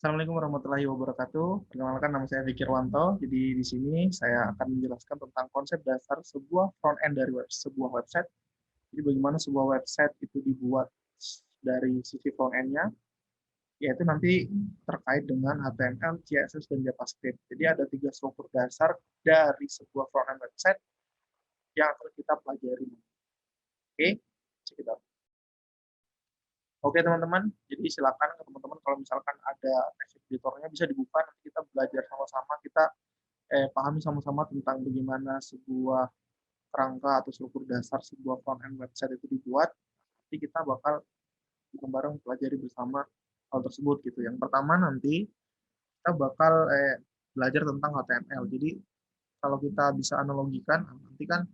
Assalamualaikum warahmatullahi wabarakatuh. Perkenalkan, nama saya Vicky Irwanto. Jadi di sini saya akan menjelaskan tentang konsep dasar sebuah front end dari sebuah website. Jadi bagaimana sebuah website itu dibuat dari sisi front end-nya, yaitu nanti terkait dengan HTML, CSS, dan JavaScript. Jadi ada 3 struktur dasar dari sebuah front end website yang akan kita pelajari. Oke, sekitar. Oke teman-teman, jadi silakan ke teman-teman kalau misalkan ada text editornya bisa dibuka, nanti kita belajar sama-sama, kita pahami sama-sama tentang bagaimana sebuah kerangka atau struktur dasar sebuah front end website itu dibuat. Nanti kita bakal bareng pelajari bersama hal tersebut gitu. Yang pertama nanti kita bakal belajar tentang HTML. Jadi kalau kita bisa analogikan, nanti kan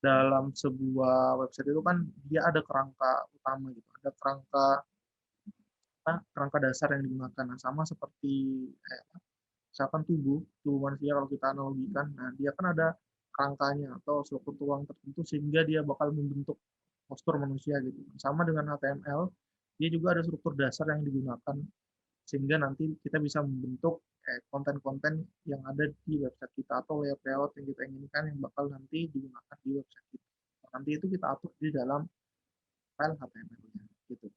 dalam sebuah website itu kan dia ada kerangka utama gitu, ada kerangka dasar yang digunakan. Nah, sama seperti misalkan tubuh manusia kalau kita analogikan, nah dia kan ada kerangkanya atau struktur tulang tertentu sehingga dia bakal membentuk postur manusia gitu. Sama dengan HTML, dia juga ada struktur dasar yang digunakan sehingga nanti kita bisa membentuk konten-konten yang ada di website kita atau layout-layout yang kita inginkan yang bakal nanti digunakan di website kita. Nanti itu kita atur di dalam file HTML-nya gitu.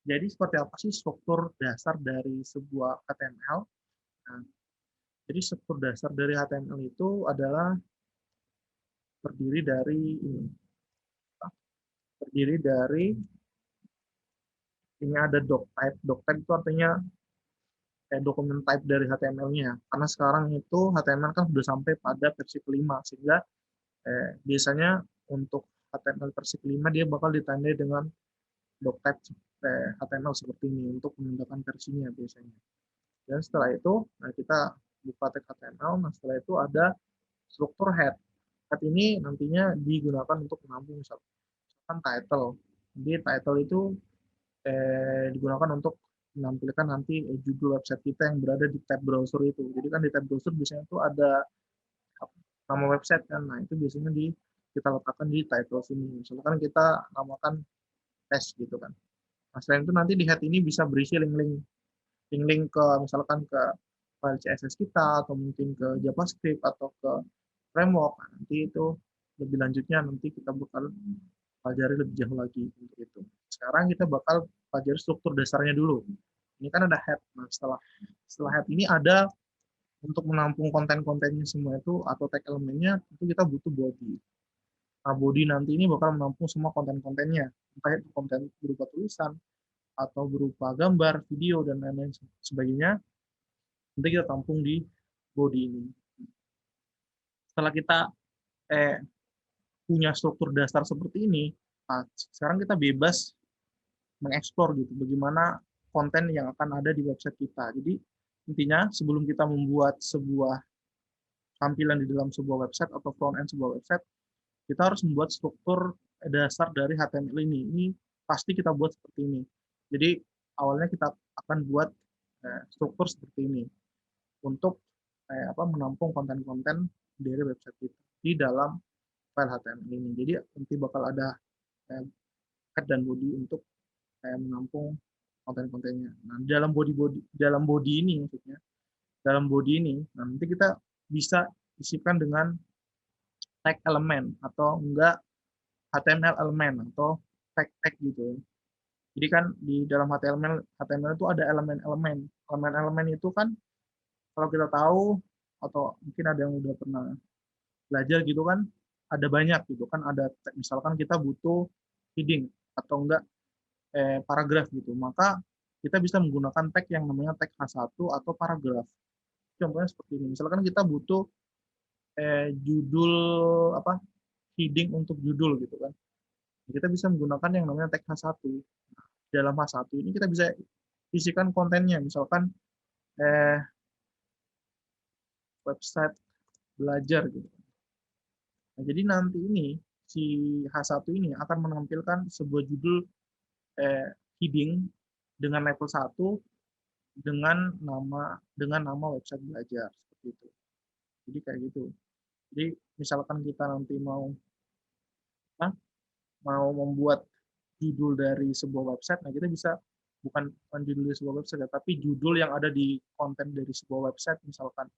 Jadi seperti apa sih struktur dasar dari sebuah HTML? Nah, jadi struktur dasar dari HTML itu adalah terdiri dari ini, terdiri dari ini ada doctype. Doctype itu artinya dokumen type dari HTML-nya. Karena sekarang itu HTML kan sudah sampai pada versi kelima, sehingga biasanya untuk HTML versi kelima dia bakal ditandai dengan doctype HTML seperti ini untuk menandakan versinya biasanya. Dan setelah itu, nah kita buka tag HTML, nah setelah itu ada struktur head. Head ini nantinya digunakan untuk menampung misalkan title. Jadi title itu digunakan untuk menampilkan nanti judul website kita yang berada di tab browser itu. Jadi kan di tab browser biasanya itu ada nama website kan. Nah, itu biasanya kita letakkan di title sini. Misalkan kita namakan test gitu kan. Nah, selain itu nanti di head ini bisa berisi link-link ke misalkan ke file CSS kita atau mungkin ke JavaScript atau ke framework. Nah, nanti itu lebih lanjutnya nanti kita bakal pelajari lebih jauh lagi untuk itu. Sekarang kita bakal pelajari struktur dasarnya dulu. Ini kan ada head. Nah, setelah head ini ada untuk menampung konten-kontennya semua itu atau tag elemennya itu kita butuh body. Nah, body nanti ini bakal menampung semua konten-kontennya. Entah itu konten berupa tulisan atau berupa gambar, video dan lain-lain sebagainya. Nanti kita tampung di body ini. Setelah kita punya struktur dasar seperti ini, nah, sekarang kita bebas mengeksplor gitu bagaimana konten yang akan ada di website kita. Jadi intinya sebelum kita membuat sebuah tampilan di dalam sebuah website atau front end sebuah website, kita harus membuat struktur dasar dari HTML ini. Ini pasti kita buat seperti ini. Jadi awalnya kita akan buat struktur seperti ini untuk menampung konten-konten dari website kita di dalam file HTML ini. Jadi nanti bakal ada head dan body untuk menampung konten-kontennya. Nah, dalam body ini maksudnya, dalam body ini nanti kita bisa isikan dengan tag elemen atau enggak HTML elemen atau tag-tag gitu. Jadi kan di dalam HTML itu ada elemen-elemen. Elemen-elemen itu kan kalau kita tahu atau mungkin ada yang udah pernah belajar gitu kan, ada banyak gitu kan, ada misalkan kita butuh heading atau enggak paragraf gitu. Maka kita bisa menggunakan tag yang namanya tag H1 atau paragraf. Contohnya seperti ini. Misalkan kita butuh judul heading untuk judul gitu kan. Kita bisa menggunakan yang namanya tag H1. Nah, dalam H1 ini kita bisa isikan kontennya. Misalkan website belajar gitu. Nah, jadi nanti ini si H1 ini akan menampilkan sebuah judul heading dengan level 1 dengan nama website belajar seperti itu. Jadi kayak gitu. Jadi misalkan kita nanti mau membuat judul dari sebuah website, nah kita bisa bukan judul dari sebuah website ya, tapi judul yang ada di konten dari sebuah website misalkan.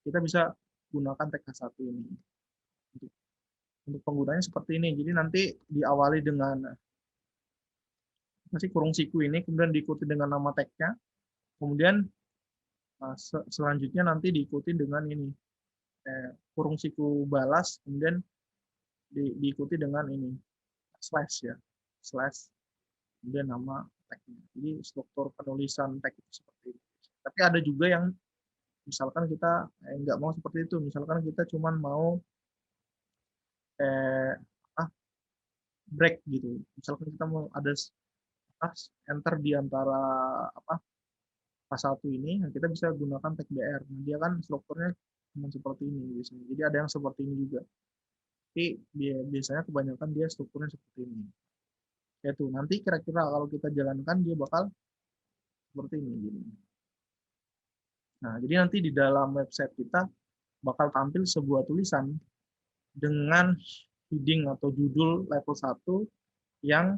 Kita bisa gunakan tag H1 ini. Untuk penggunanya seperti ini. Jadi nanti diawali dengan masih kurung siku ini, kemudian diikuti dengan nama tag-nya, kemudian selanjutnya nanti diikuti dengan ini kurung siku balas, kemudian diikuti dengan ini slash ya, slash, kemudian nama tag-nya. Jadi struktur penulisan tag itu seperti ini. Tapi ada juga yang misalkan kita nggak mau seperti itu, misalkan kita cuma mau break gitu. Misalkan kita mau ada enter di antara H1 ini, nah kita bisa gunakan tag BR. Nah, dia kan strukturnya cuma seperti ini biasanya. Jadi ada yang seperti ini juga. Tapi biasanya kebanyakan dia strukturnya seperti ini. Yaitu nanti kira-kira kalau kita jalankan dia bakal seperti ini. Nah, jadi nanti di dalam website kita bakal tampil sebuah tulisan dengan heading atau judul level 1 yang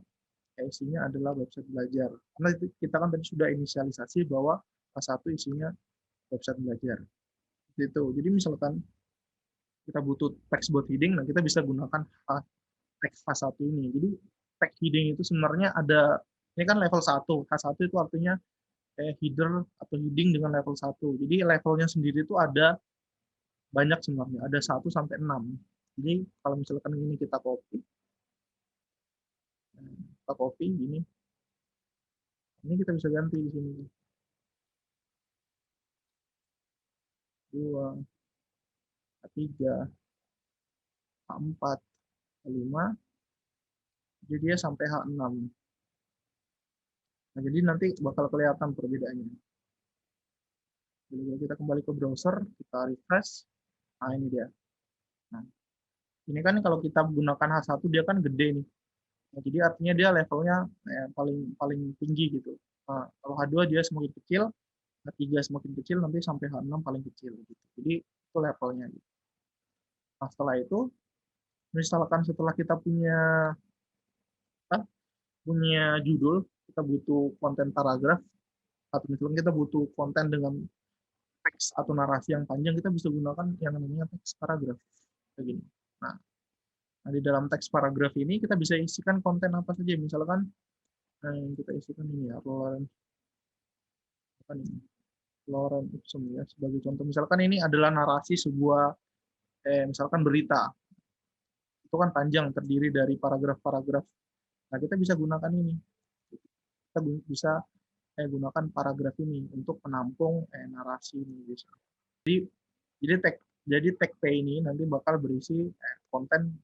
isinya adalah website belajar. Karena kita kan tadi sudah inisialisasi bahwa H1 isinya website belajar. Gitu. Jadi misalkan kita butuh teks buat heading, nah kita bisa gunakan teks H1 ini. Jadi tag heading itu sebenarnya ada, ini kan level 1. H1 itu artinya header atau heading dengan level 1. Jadi levelnya sendiri itu ada banyak sebenarnya, ada 1 sampai 6. Jadi kalau misalkan ini kita copy gini, ini kita bisa ganti di sini. 2, 3, 4, 5, jadi dia sampai H6. Nah, jadi nanti bakal kelihatan perbedaannya. Jadi kita kembali ke browser, kita refresh. Nah, ini dia. Nah, ini kan kalau kita gunakan H1 dia kan gede nih. Nah, jadi artinya dia levelnya paling tinggi gitu. Nah, kalau H2 dia semakin kecil, H3 semakin kecil, nanti sampai H6 paling kecil gitu. Jadi itu levelnya gitu. Nah, setelah itu misalkan setelah kita punya judul, kita butuh konten paragraf, atau misalkan kita butuh konten dengan teks atau narasi yang panjang, kita bisa gunakan yang namanya teks paragraf kayak gini. Nah, di dalam teks paragraf ini kita bisa isikan konten apa saja. Misalkan kita isikan ini ya, Lorem Ipsum ya, sebagai contoh. Misalkan ini adalah narasi sebuah misalkan berita. Itu kan panjang, terdiri dari paragraf-paragraf. Nah, kita bisa gunakan ini. Kita bisa gunakan paragraf ini untuk menampung narasi ini bisa. Jadi tag P ini nanti bakal berisi konten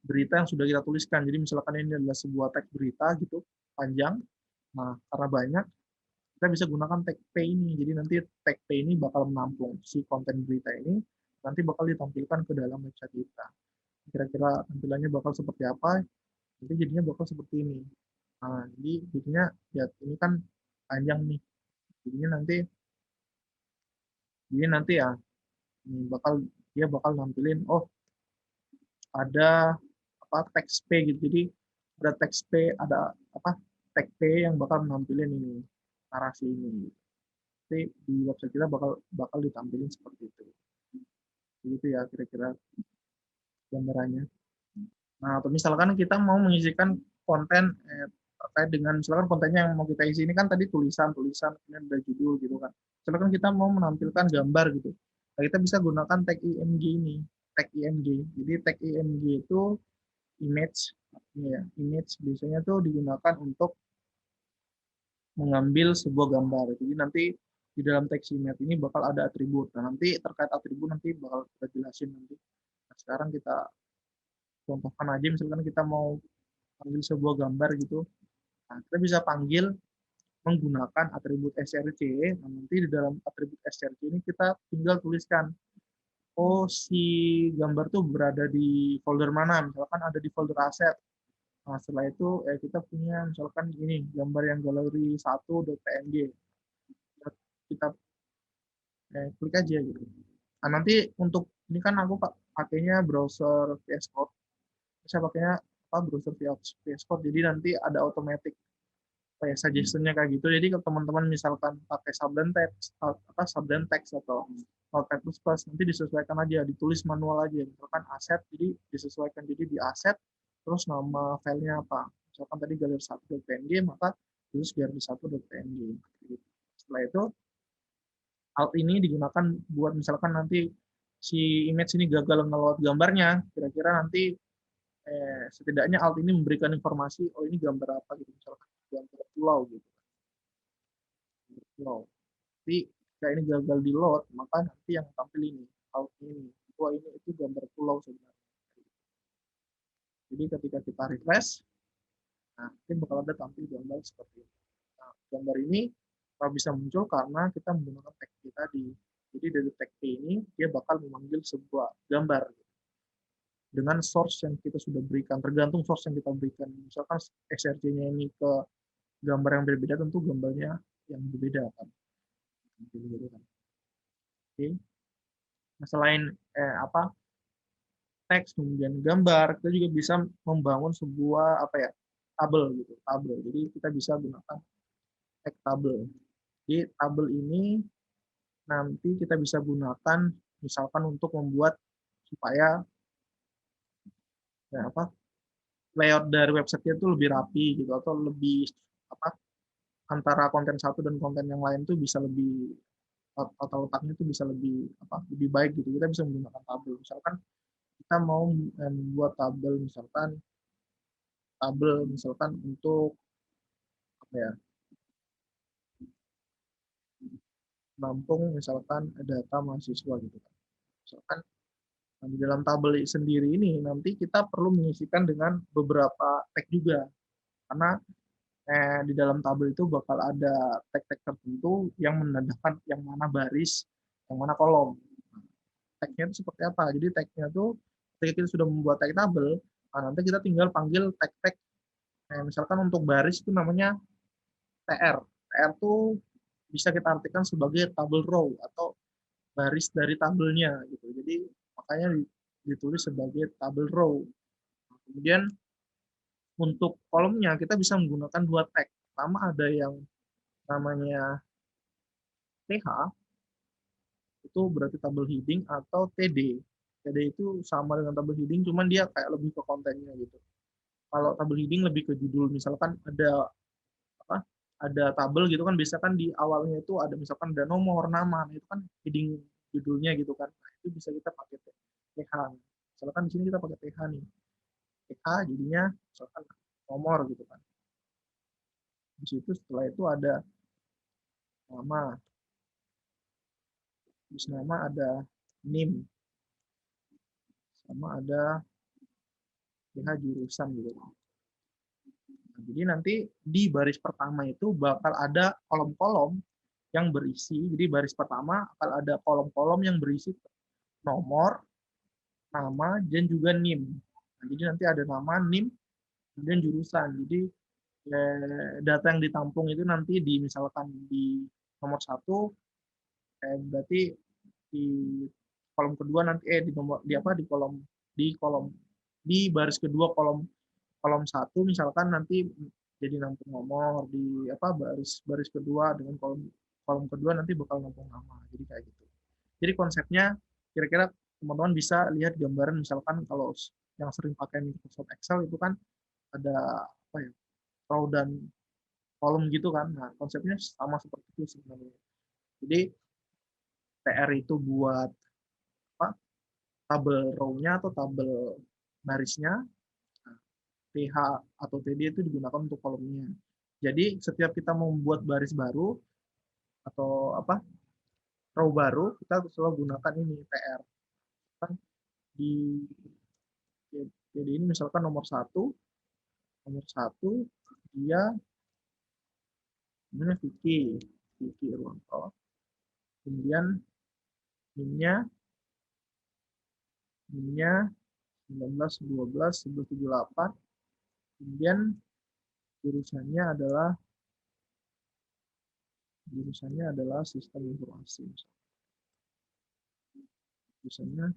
berita yang sudah kita tuliskan. Jadi misalkan ini adalah sebuah tag berita gitu panjang. Nah, karena banyak kita bisa gunakan tag P ini. Jadi nanti tag P ini bakal menampung si konten berita ini nanti bakal ditampilkan ke dalam website kita. Kira-kira tampilannya bakal seperti apa? Nanti jadinya bakal seperti ini. Nah, jadinya ya ini kan panjang nih. Jadi nanti ya dia bakal nampilin ada teks P gitu. Jadi ada teks P, ada tag P yang bakal menampilin ini narasi ini. Jadi di website kita bakal ditampilin seperti itu. Begitu ya kira-kira gambarannya. Nah, atau misalkan kita mau mengisikan konten terkait dengan misalkan kontennya yang mau kita isi ini kan tadi tulisan, kemudian ada judul gitu kan. Misalkan kita mau menampilkan gambar gitu. Nah, kita bisa gunakan tag IMG ini, tag IMG. Jadi tag IMG itu image, ya, image biasanya tuh digunakan untuk mengambil sebuah gambar. Jadi nanti di dalam teks image ini bakal ada atribut. Nah, nanti terkait atribut nanti bakal kita jelasin nanti. Nah, sekarang kita contohkan aja misalkan kita mau panggil sebuah gambar gitu. Nah, kita bisa panggil menggunakan atribut src. Nah, nanti di dalam atribut src ini kita tinggal tuliskan si gambar tuh berada di folder mana. Misalkan ada di folder aset. Nah, setelah itu kita punya misalkan ini gambar yang galeri 1.png. Kita klik aja gitu. Nah, nanti untuk ini kan aku pakainya browser VS Code. Saya pakainya browser VS Code. Jadi nanti ada automatic kayak suggestionnya kayak gitu. Jadi kalau teman-teman misalkan pakai subdomain text atau Notepad++, nanti disesuaikan aja, ditulis manual aja. Misalkan aset, jadi disesuaikan jadi di aset, terus nama filenya apa. Misalkan tadi galeri1.png, maka tulis galeri1.png. Setelah itu, alt ini digunakan buat misalkan nanti si image ini gagal ngeload gambarnya, kira-kira nanti setidaknya alt ini memberikan informasi, oh ini gambar apa gitu, misalkan gambar pulau gitu. Pulau. Tapi jika ini gagal di load, maka nanti yang tampil ini, alt ini. Wah ini itu gambar pulau sebenarnya. Jadi ketika kita refresh, nah mungkin bakal ada tampil gambar seperti ini. Nah, gambar ini bisa muncul karena kita menggunakan tag kita di. Jadi dari tag ini dia bakal memanggil sebuah gambar dengan source yang kita sudah berikan, tergantung source yang kita berikan. Misalkan XRC-nya ini ke gambar yang berbeda, tentu gambarnya yang berbeda kan. Oke. Nah, selain teks kemudian gambar, kita juga bisa membangun sebuah tabel gitu, tabel. Jadi kita bisa gunakan tag tabel. Jadi tabel ini nanti kita bisa gunakan misalkan untuk membuat supaya layout dari website itu lebih rapi gitu, atau lebih antara konten satu dan konten yang lain itu bisa lebih, atau letaknya itu bisa lebih baik gitu. Kita bisa menggunakan tabel. Misalkan kita mau membuat tabel misalkan untuk menampung misalkan data mahasiswa gitu kan. Misalkan di dalam tabel sendiri ini nanti kita perlu mengisikan dengan beberapa tag juga, karena di dalam tabel itu bakal ada tag-tag tertentu yang menandakan yang mana baris, yang mana kolom. Tag-nya itu seperti apa? Jadi tag-nya itu ketika kita sudah membuat tag tabel, nanti kita tinggal panggil tag-tag. Misalkan untuk baris itu namanya TR. TR itu bisa kita artikan sebagai tabel row atau baris dari tabelnya gitu. Jadi makanya ditulis sebagai tabel row. Kemudian untuk kolomnya kita bisa menggunakan dua tag. Pertama ada yang namanya TH, itu berarti tabel heading, atau TD. TD itu sama dengan tabel heading, cuman dia kayak lebih ke kontennya gitu. Kalau tabel heading lebih ke judul, misalkan ada tabel gitu kan, biasa kan di awalnya itu ada misalkan ada nomor, nama, itu kan heading judulnya gitu kan. Nah, itu bisa kita pakai TH. Misalkan di sini kita pakai TH nih. TH jadinya misalkan nomor gitu kan. Di situ setelah itu ada nama. Di nama ada NIM. Sama ada TH jurusan gitu. Nah, jadi nanti di baris pertama itu bakal ada kolom-kolom yang berisi. Jadi baris pertama akan ada kolom-kolom yang berisi nomor, nama, dan juga NIM. Nah, jadi nanti ada nama, NIM, dan jurusan. Jadi data yang ditampung itu nanti misalkan di nomor 1, berarti di kolom kedua nanti di nomor di baris kedua kolom kolom 1 misalkan nanti jadi nampung nomor, di baris baris kedua dengan kolom kolom kedua nanti bakal nampung nama. Jadi kayak gitu. Jadi konsepnya kira-kira teman-teman bisa lihat gambaran, misalkan kalau yang sering pakai Microsoft Excel itu kan ada row dan kolom gitu kan. Nah, konsepnya sama seperti itu sebenarnya. Jadi TR itu buat tabel row-nya atau tabel barisnya. TH atau TD itu digunakan untuk kolomnya. Jadi setiap kita membuat baris baru atau row baru, kita selalu gunakan ini TR. Kan di jadi ini misalkan nomor satu dia namanya Vicky Irwanto. Kemudian NIM-nya 19 12 11 78. Kemudian jurusannya adalah sistem informasi. Jurusannya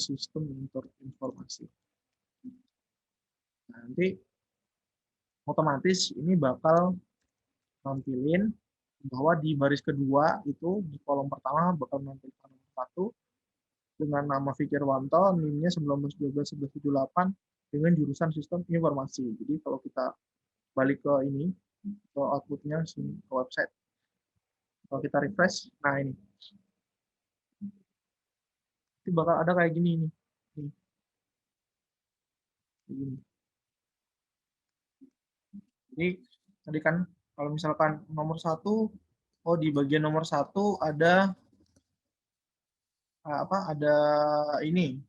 sistem informasi. Nah, nanti otomatis ini bakal nampilin bahwa di baris kedua itu di kolom pertama bakal nampilkan nomor 1 dengan nama Fikirwanto, NIM-nya 19121178 dengan jurusan Sistem Informasi. Jadi kalau kita balik ke ini, ke output-nya ke website, kalau kita refresh, nah ini bakal ada kayak gini nih. Jadi tadi kan kalau misalkan nomor 1, oh di bagian nomor 1 ada ada ini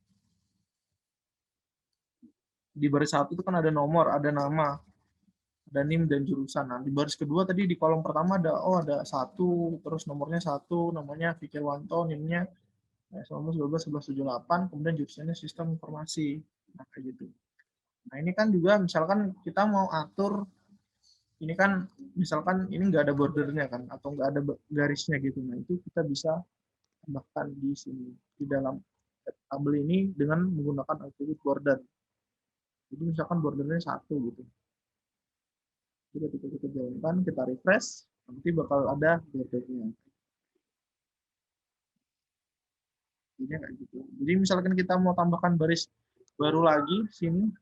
di baris 1 itu kan ada nomor, ada nama, ada NIM dan jurusan. Nah, di baris kedua tadi di kolom pertama ada 1, terus nomornya 1, namanya Fikirwanto, NIM-nya 19121178, kemudian jurusannya Sistem Informasi. Nah, kayak gitu. Nah, ini kan juga misalkan kita mau atur, ini kan misalkan ini nggak ada bordernya kan, atau nggak ada garisnya gitu. Nah, itu kita bisa tambahkan di sini, di dalam tabel ini dengan menggunakan atribut border. Jadi misalkan bordernya 1 gitu. Jadi ketika kita jalankan, kita refresh, nanti bakal ada bordernya. Jadi kayak gitu. Jadi misalkan kita mau tambahkan baris baru lagi sini,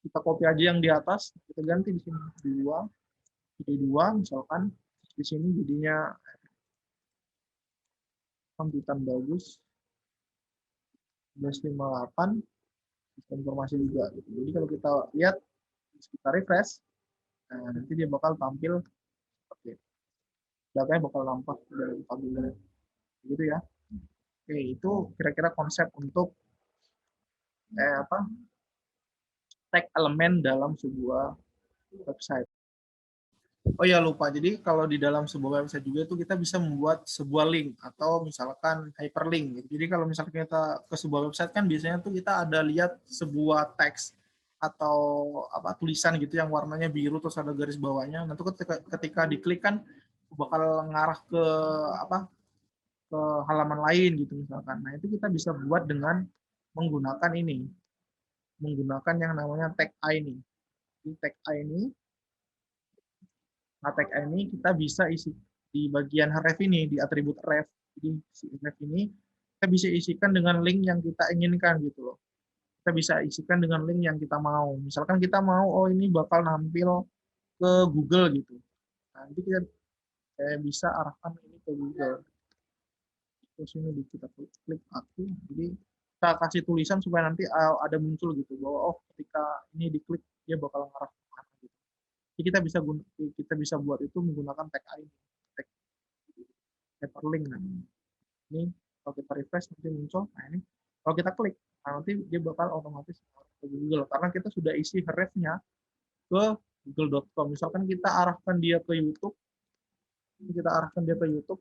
kita copy aja yang di atas, kita ganti di sini 2, jadi 2 misalkan di sini jadinya sambutan bagus 1158 informasi juga. Jadi kalau kita lihat, kita refresh, nah nanti dia bakal tampil seperti itu. Datanya bakal nampak dari tabelnya, gitu ya. Oke, itu kira-kira konsep untuk tag elemen dalam sebuah website. Oh ya lupa, jadi kalau di dalam sebuah website juga itu kita bisa membuat sebuah link atau misalkan hyperlink. Jadi kalau misalkan kita ke sebuah website kan biasanya tuh kita ada lihat sebuah teks atau tulisan gitu yang warnanya biru terus ada garis bawahnya. Nanti ketika diklik kan bakal ngarah ke ke halaman lain gitu misalkan. Nah, itu kita bisa buat dengan menggunakan ini, menggunakan yang namanya tag ini. Di tag ini, nah tag ini kita bisa isi di bagian href ini, di atribut ref. Jadi si ref ini kita bisa isikan dengan link yang kita inginkan gitu loh. Kita bisa isikan dengan link yang kita mau. Misalkan kita mau, oh ini bakal nampil ke Google gitu. Nanti kita bisa arahkan ini ke Google. Terus ini kita klik aktif, jadi kita kasih tulisan supaya nanti ada muncul gitu bahwa oh ketika ini diklik dia bakal ngarah ke mana gitu. Jadi kita bisa buat itu menggunakan tag ini, tag hyperlink. Nah, ini kalau kita refresh nanti muncul. Nah ini kalau kita klik, nah, nanti dia bakal otomatis ke Google karena kita sudah isi hrefnya ke google.com. Misalkan kita arahkan dia ke YouTube, kita arahkan dia ke YouTube,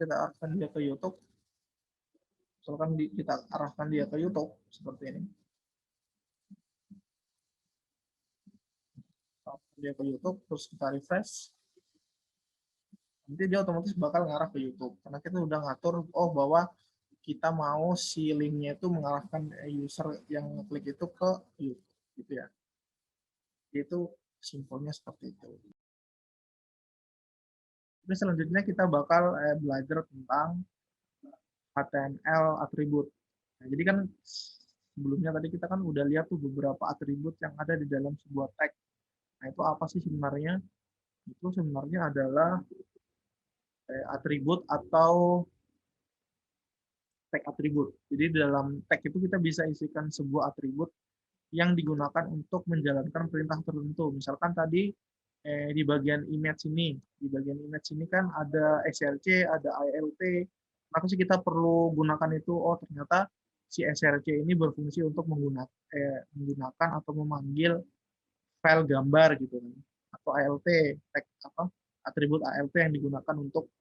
kita arahkan dia ke YouTube, misalkan kita arahkan dia ke YouTube seperti ini. Dia ke YouTube, terus kita refresh, nanti dia otomatis bakal ngarah ke YouTube. Karena kita udah ngatur, oh bahwa kita mau si linknya itu mengarahkan user yang klik itu ke YouTube, gitu ya. Itu simpelnya seperti itu. Terus selanjutnya kita bakal belajar tentang HTML atribut. Nah, jadi kan sebelumnya tadi kita kan udah lihat tuh beberapa atribut yang ada di dalam sebuah tag. Nah, itu apa sih sebenarnya? Itu sebenarnya adalah atribut atau tag atribut. Jadi di dalam tag itu kita bisa isikan sebuah atribut yang digunakan untuk menjalankan perintah tertentu. Misalkan tadi di bagian image ini, kan ada src, ada ILT. Kenapa sih kita perlu gunakan itu? Oh ternyata si src ini berfungsi untuk menggunakan atau memanggil file gambar gitu kan, atau ALT, tag atribut ALT yang digunakan untuk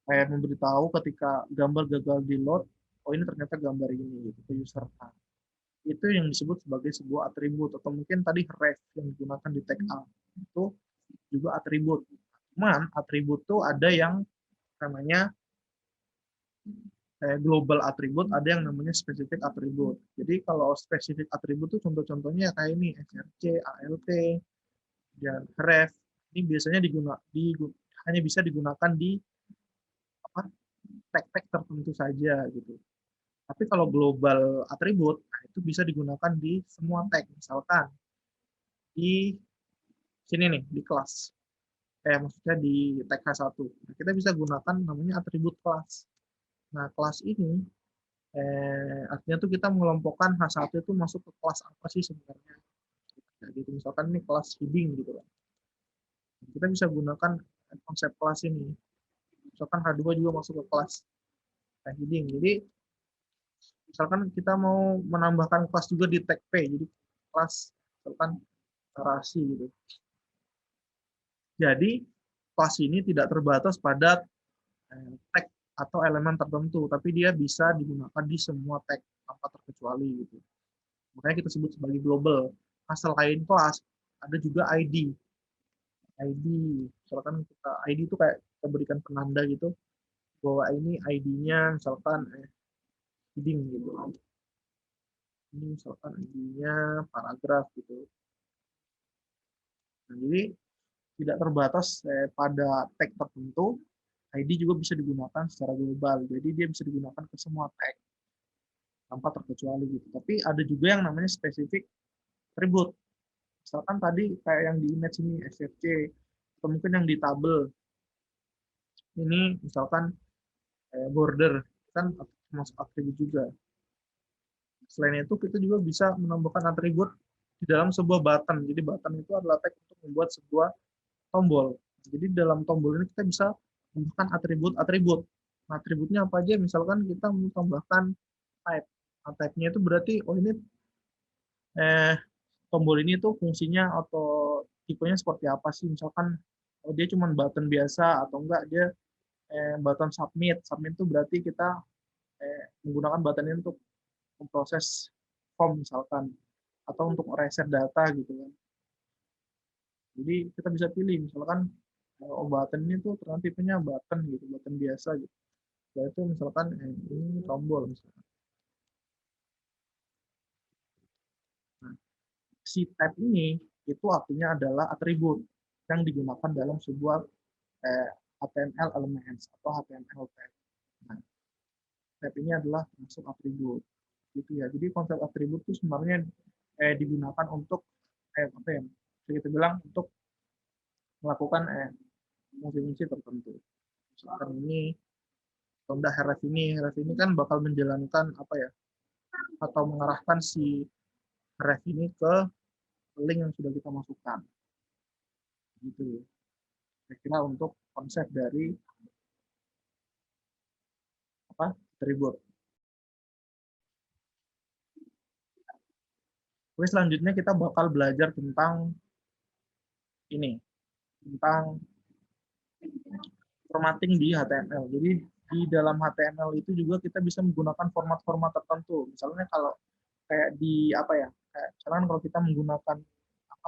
memberitahu ketika gambar gagal di load, oh ini ternyata gambar ini gitu ke user. Nah, itu yang disebut sebagai sebuah atribut, atau mungkin tadi ref yang digunakan di tag A itu juga atribut. Cuman atribut tuh ada yang namanya global attribute, ada yang namanya specific attribute. Jadi kalau specific attribute itu contoh-contohnya kayak ini, SRC, ALT, dan ref. Ini biasanya hanya bisa digunakan di apa, tag-tag tertentu saja gitu. Tapi kalau global attribute, nah itu bisa digunakan di semua tag. Misalkan di sini nih, di kelas. Maksudnya di tag H1. Nah, kita bisa gunakan namanya atribut kelas. Nah, kelas ini artinya tuh kita mengelompokkan H1 itu masuk ke kelas apa sih sebenarnya. Nah, gitu. Misalkan ini kelas heading gitu kan. Kita bisa gunakan konsep kelas ini. Misalkan H2 juga masuk ke kelas heading. Jadi misalkan kita mau menambahkan kelas juga di tag P, jadi kelas misalkan narasi gitu. Jadi kelas ini tidak terbatas pada tag atau elemen tertentu, tapi dia bisa digunakan di semua tag tanpa terkecuali gitu. Makanya kita sebut sebagai global. Asal lain kelas ada juga ID. ID, misalkan kita ID itu kayak kita berikan penanda gitu bahwa ini ID-nya misalkan heading gitu. Ini misalkan ID-nya paragraf gitu. Nah, jadi tidak terbatas pada tag tertentu, ID juga bisa digunakan secara global. Jadi dia bisa digunakan ke semua tag tanpa terkecuali gitu. Tapi ada juga yang namanya specific attribute. Misalkan tadi kayak yang di image ini SFC, atau mungkin yang di tabel. Ini misalkan border, kan masuk atribut juga. Selain itu, kita juga bisa menambahkan atribut di dalam sebuah button. Jadi button itu adalah tag untuk membuat sebuah tombol. Jadi dalam tombol ini kita bisa menambahkan atribut-atribut. Nah, atributnya apa aja? Misalkan kita menambahkan type. Nah, type-nya itu berarti, oh ini tombol ini tuh fungsinya atau tipenya seperti apa sih? Misalkan oh, dia cuma button biasa atau enggak dia button submit. Submit itu berarti kita menggunakan button ini untuk memproses form misalkan atau untuk reset data gitu kan. Jadi kita bisa pilih misalkan button ini tuh ternyata tipenya button gitu, button biasa gitu. Yaitu misalkan ini tombol misalkan. Nah, si tab ini itu artinya adalah atribut yang digunakan dalam sebuah HTML elements atau HTML tag. Nah, tab ini adalah masuk atribut gitu ya. Jadi konsep atribut itu sebenarnya digunakan untuk apa ya? Kita bilang untuk melakukan fungsi-fungsi tertentu. Misalkan ini Honda href ini kan bakal menjalankan apa ya? Atau mengarahkan si href ini ke link yang sudah kita masukkan. Gitu. Kira-kira untuk konsep dari apa? Atribut. Oke, selanjutnya kita bakal belajar tentang ini, tentang formatting di HTML. Jadi di dalam HTML itu juga kita bisa menggunakan format-format tertentu. Misalnya kalau kayak di apa ya? Kayak misalkan kalau kita menggunakan apa?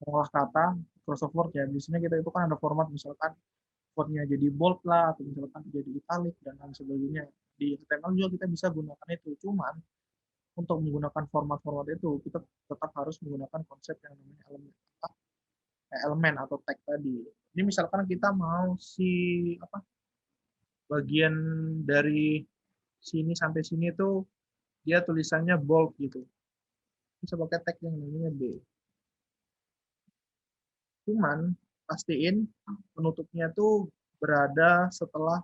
Mengolah kata Microsoft Word ya, biasanya kita itu kan ada format misalkan fontnya jadi bold lah atau misalkan jadi italic dan lain sebagainya. Di HTML juga kita bisa gunakan itu. Cuman untuk menggunakan format-format itu kita tetap harus menggunakan konsep yang namanya elemen atau tag tadi. Ini misalkan kita mau si apa bagian dari sini sampai sini tuh dia tulisannya bold gitu. Bisa pakai tag yang namanya B. Cuman pastiin penutupnya tuh berada setelah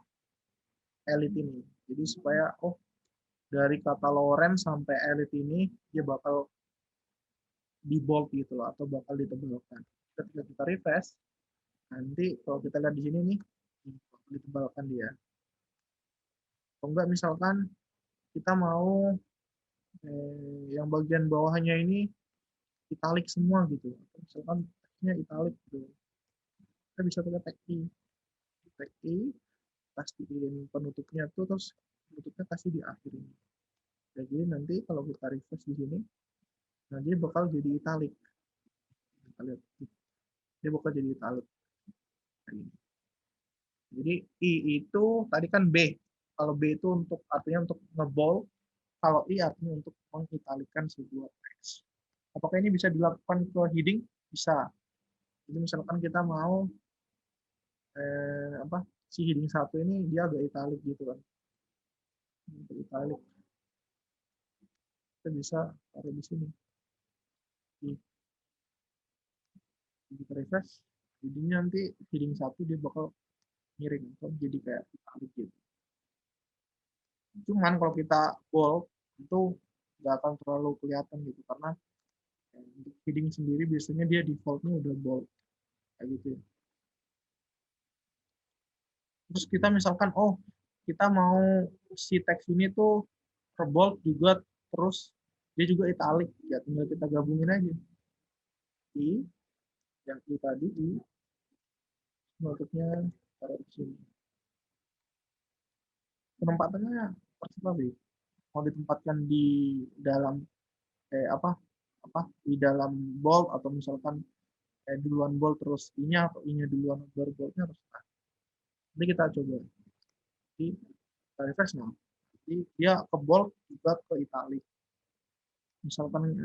elit ini. Jadi supaya oh dari kata Loren sampai elit ini dia bakal di bold gitu loh atau bakal ditebalkan. Ketika kita refresh, nanti kalau kita lihat di sini nih bakal ditebalkan dia. Atau enggak misalkan kita mau yang bagian bawahnya ini italic semua gitu. Atau misalkan teksnya italic gitu. Kita bisa pakai tag I, pastiin penutupnya tuh terus penutupnya kasih di akhir ini. Jadi nanti kalau kita refresh di sini, nah dia bakal jadi italic. Kita lihat, dia bakal jadi italic. Jadi I itu tadi kan B. Kalau B itu untuk artinya untuk ngebold, kalau I artinya untuk mengitalikan sebuah teks. Apakah ini bisa dilakukan ke heading? Bisa. Jadi misalkan kita mau apa si heading satu ini dia agak italic gitu kan. Untuk italic kita bisa taruh di sini. Kita refresh, jadinya nanti heading satu dia bakal miring atau jadi kayak italic gitu. Cuman kalau kita bold itu nggak akan terlalu kelihatan gitu karena untuk heading sendiri biasanya dia defaultnya udah bold kayak gitu ya. Terus kita misalkan kita mau si teks ini tuh bold juga terus dia juga italic ya tinggal kita gabungin aja i yang i tadi i bentuknya taruh di sini. Penempatannya terserah deh mau ditempatkan di dalam apa apa di dalam bold atau misalkan duluan bold terus i-nya atau i-nya duluan baru boldnya terus. Jadi kita coba di refresh now. Jadi dia ke bold juga ke italic. Misalkan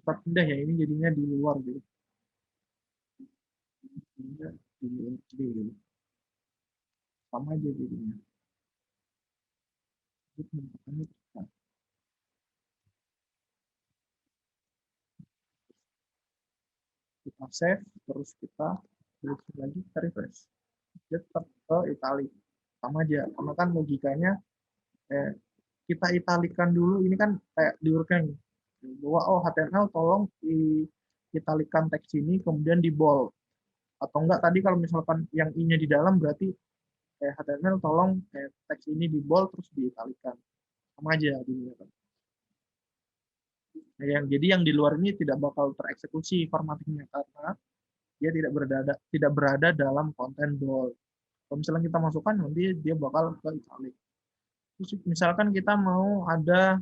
kita pindah ya ini jadinya di luar gitu. Jadinya di gitu. Sama aja jadinya. Itu penempatannya kita. Kita save terus kita klik lagi kita refresh. Dia tetap ke italic. Sama aja karena kan logikanya kita italikan dulu ini kan kayak diurutkan bahwa HTML tolong italikan teks ini kemudian di bold atau enggak tadi kalau misalkan yang i-nya di dalam berarti HTML tolong teks ini di bold terus diitalikan sama aja gitu. Nah, jadi yang di luar ini tidak bakal tereksekusi formattingnya karena dia tidak berada dalam konten bold. Kalau misalnya kita masukkan nanti dia bakal ke italic. Terus misalkan kita mau ada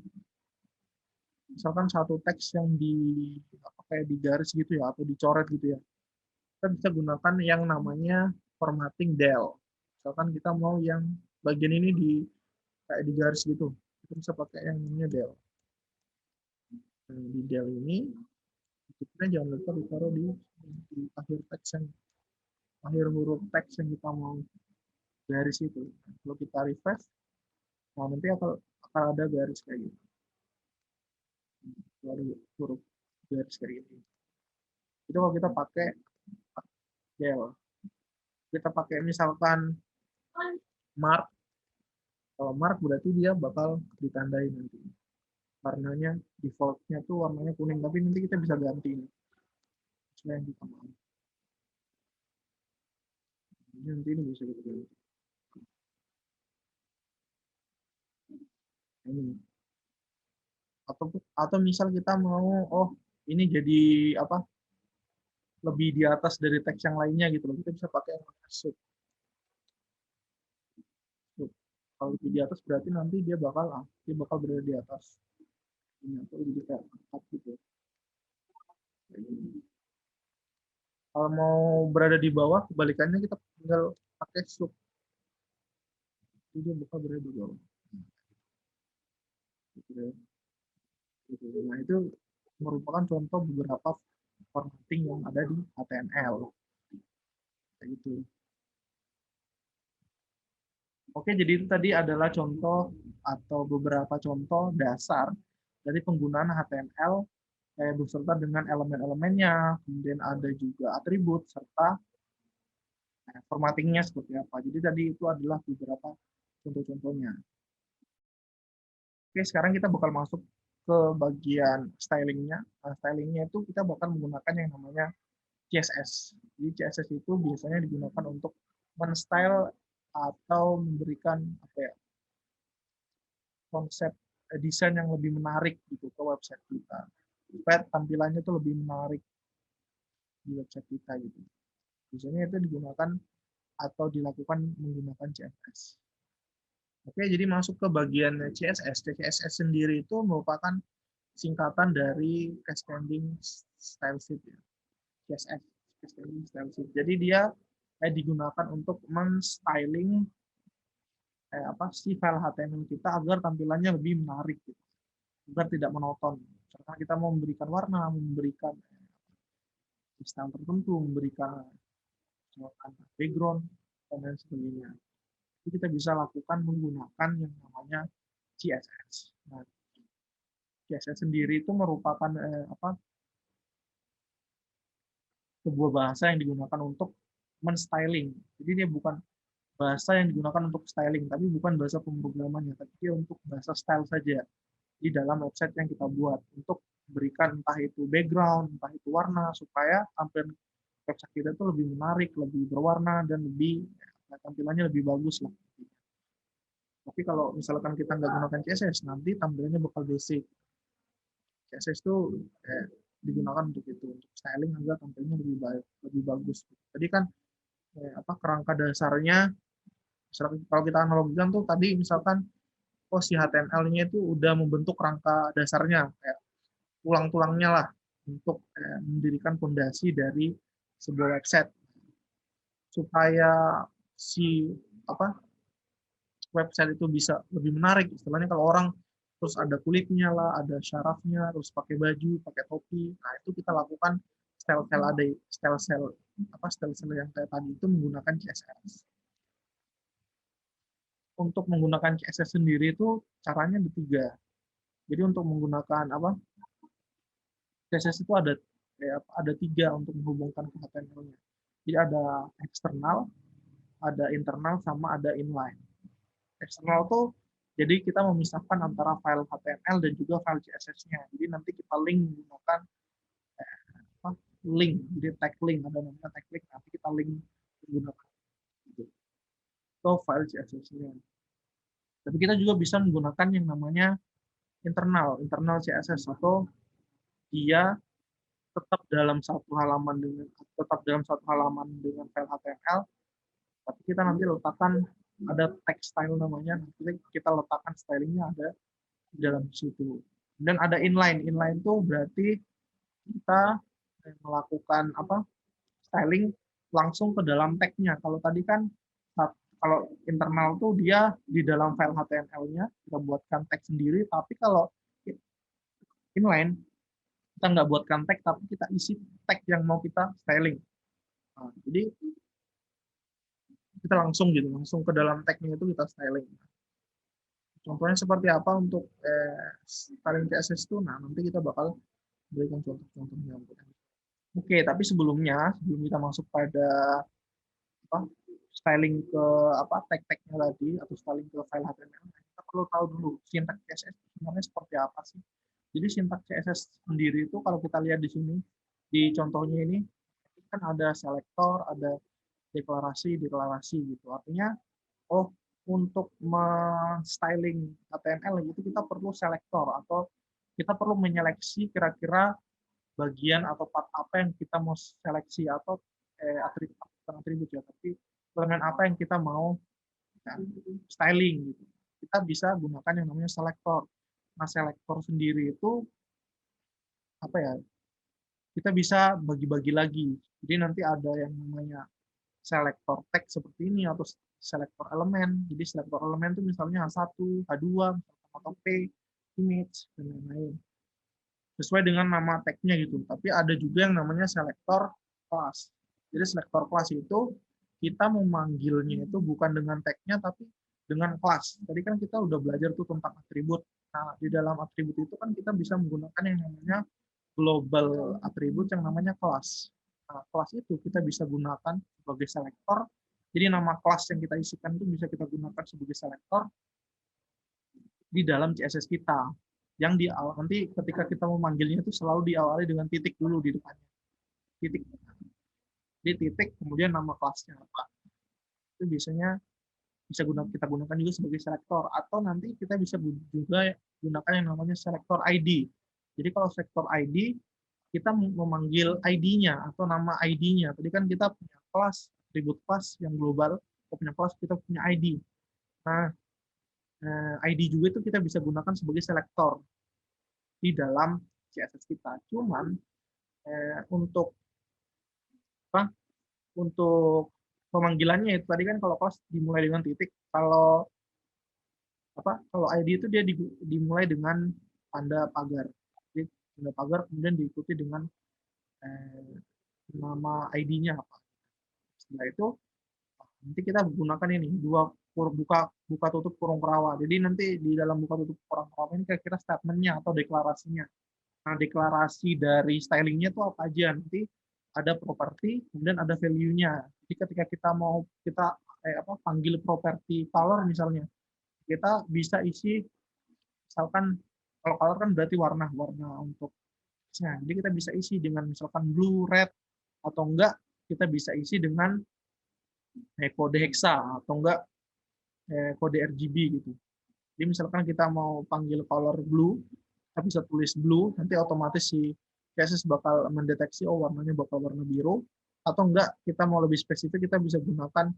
misalkan satu teks yang kayak digaris gitu ya atau dicoret gitu ya. Kita bisa gunakan yang namanya formatting del. Misalkan kita mau yang bagian ini kayak digaris gitu. Kita bisa pakai yang namanya del. Nah, di del ini kita jangan lupa ditaruh di akhir teks yang akhir huruf teks yang kita mau garis itu. Kalau kita refresh, nah nanti akan ada garis kayak gitu. Ada huruf garis kayak gitu. Itu kalau kita pakai del. Kita pakai misalkan mark. Kalau mark berarti dia bakal ditandai nanti. Warnanya defaultnya tuh warnanya kuning, tapi nanti kita bisa ganti ini. Selain kita mau. Nanti ini bisa kita ganti. Ini. Atau misal kita mau, ini jadi apa? Lebih di atas dari teks yang lainnya gitu loh. Kita bisa pakai yang sub. Kalau lebih di atas berarti nanti dia bakal berada di atas. Ini atau jadi kayak angkat gitu. Kalau mau berada di bawah, kebalikannya kita tinggal pakai sub. Jadi dia bakal berada di bawah. Nah, itu merupakan contoh beberapa formatting yang ada di HTML. Gitu. Oke, jadi itu tadi adalah contoh atau beberapa contoh dasar dari penggunaan HTML beserta dengan elemen-elemennya, kemudian ada juga atribut serta formattingnya seperti apa. Jadi tadi itu adalah beberapa contoh-contohnya. Oke, sekarang kita bakal masuk ke bagian stylingnya. Nah, stylingnya itu kita bakal menggunakan yang namanya CSS. Jadi CSS itu biasanya digunakan untuk men-style atau memberikan konsep desain yang lebih menarik gitu ke website kita. Supaya tampilannya itu lebih menarik di website kita gitu. Biasanya itu digunakan atau dilakukan menggunakan CSS. Oke, jadi masuk ke bagian CSS. CSS sendiri itu merupakan singkatan dari Cascading Style Sheet ya. CSS, Cascading Style Sheet. Jadi dia digunakan untuk men-styling si file HTML kita agar tampilannya lebih menarik, gitu, agar tidak monoton. Karena kita mau memberikan warna, memberikan style tertentu, memberikan background, dan lain sebagainya. Itu kita bisa lakukan menggunakan yang namanya CSS. Nah, CSS sendiri itu merupakan sebuah bahasa yang digunakan untuk men-styling. Jadi dia bukan bahasa yang digunakan untuk styling, tapi bukan bahasa pemrogramannya, tapi dia untuk bahasa style saja di dalam website yang kita buat untuk berikan entah itu background, entah itu warna, supaya tampilan website kita itu lebih menarik, lebih berwarna, dan lebih tampilannya lebih bagus lah. Tapi kalau misalkan kita nggak gunakan CSS, nanti tampilannya bakal basic. CSS itu digunakan untuk itu, untuk styling agar tampilannya lebih baik, lebih bagus. Tadi kan kerangka dasarnya, kalau kita analogikan tuh tadi misalkan si HTML-nya itu udah membentuk kerangka dasarnya, kayak tulang-tulangnya lah untuk mendirikan fondasi dari sebuah website, supaya si website itu bisa lebih menarik. Istilahnya kalau orang terus ada kulitnya lah, ada syarafnya, terus pakai baju, pakai topi. Nah, itu kita lakukan style-style ada style-style yang kayak tadi itu menggunakan CSS. Untuk menggunakan CSS sendiri itu caranya ada 3. Jadi untuk menggunakan CSS itu ada 3 untuk menghubungkan ke HTML-nya. Jadi ada eksternal, ada internal, sama ada inline. Eksternal tuh jadi kita memisahkan antara file HTML dan juga file CSS-nya. Jadi nanti kita link menggunakan link, jadi tag link, ada namanya tag link, nanti kita link menggunakan itu file CSS-nya. Tapi kita juga bisa menggunakan yang namanya internal CSS, atau dia tetap dalam satu halaman dengan file HTML, tapi kita nanti letakkan ada tag style namanya, nanti kita letakkan stylingnya ada di dalam situ. Dan ada inline itu berarti kita melakukan styling langsung ke dalam tag-nya. Kalau tadi kan kalau internal tuh dia di dalam file HTML-nya kita buatkan tag sendiri, tapi kalau inline kita nggak buatkan tag, tapi kita isi tag yang mau kita styling. Nah, jadi kita langsung ke dalam tag-nya itu kita styling. Contohnya seperti apa untuk styling CSS itu? Nah, nanti kita bakal berikan contoh-contohnya. Oke, tapi sebelum kita masuk pada styling ke tag-tagnya tadi, atau styling ke file HTML, kita perlu tahu dulu sintaks CSS sebenarnya seperti apa sih. Jadi sintaks CSS sendiri itu kalau kita lihat di sini, di contohnya ini kan ada selektor, ada deklarasi gitu. Artinya, untuk men-styling HTML itu kita perlu selektor, atau kita perlu menyeleksi kira-kira bagian atau part apa yang kita mau seleksi, atau atribut ya, tapi elemen apa yang kita mau styling gitu. Kita bisa gunakan yang namanya selektor. Nah, selektor sendiri itu kita bisa bagi-bagi lagi. Jadi nanti ada yang namanya selektor tag seperti ini, atau selektor elemen. Jadi selektor elemen itu misalnya H1, H2, atau P, image, dan lain-lain. Sesuai dengan nama tag-nya gitu. Tapi ada juga yang namanya selektor kelas. Jadi selektor kelas itu kita memanggilnya itu bukan dengan tag-nya, tapi dengan kelas. Tadi kan kita udah belajar tuh tentang atribut. Nah, di dalam atribut itu kan kita bisa menggunakan yang namanya global atribut yang namanya kelas. Nah, kelas itu kita bisa gunakan sebagai selektor. Jadi nama kelas yang kita isikan itu bisa kita gunakan sebagai selektor di dalam CSS kita. Yang nanti ketika kita memanggilnya itu selalu diawali dengan titik dulu di depannya. Titik. Di titik kemudian nama kelasnya apa. Itu biasanya bisa kita gunakan juga sebagai selektor, atau nanti kita bisa juga gunakan yang namanya selektor ID. Jadi kalau selektor ID, kita memanggil ID-nya atau nama ID-nya. Tadi kan kita punya kelas, atribut kelas yang global, punya kelas, kita punya ID. Nah, ID juga itu kita bisa gunakan sebagai selektor di dalam CSS kita. Cuman untuk untuk pemanggilannya itu tadi kan kalau kelas dimulai dengan titik, kalau kalau ID itu dia dimulai dengan tanda pagar. Jadi tanda pagar kemudian diikuti dengan nama ID-nya apa. Setelah itu nanti kita gunakan ini buka tutup kurung perawa. Jadi nanti di dalam buka tutup kurung perawa ini kira-kira statementnya atau deklarasinya. Nah, deklarasi dari stylingnya itu apa aja? Nanti ada properti, kemudian ada value-nya. Jadi ketika kita mau panggil properti color misalnya, kita bisa isi misalkan kalau color kan berarti warna untuk. Nah, jadi kita bisa isi dengan misalkan blue, red, atau enggak kita bisa isi dengan kode hexa atau enggak kode RGB gitu. Jadi misalkan kita mau panggil color blue, kita bisa tulis blue, nanti otomatis si CSS bakal mendeteksi oh warnanya bakal warna biru, atau enggak kita mau lebih spesifik kita bisa gunakan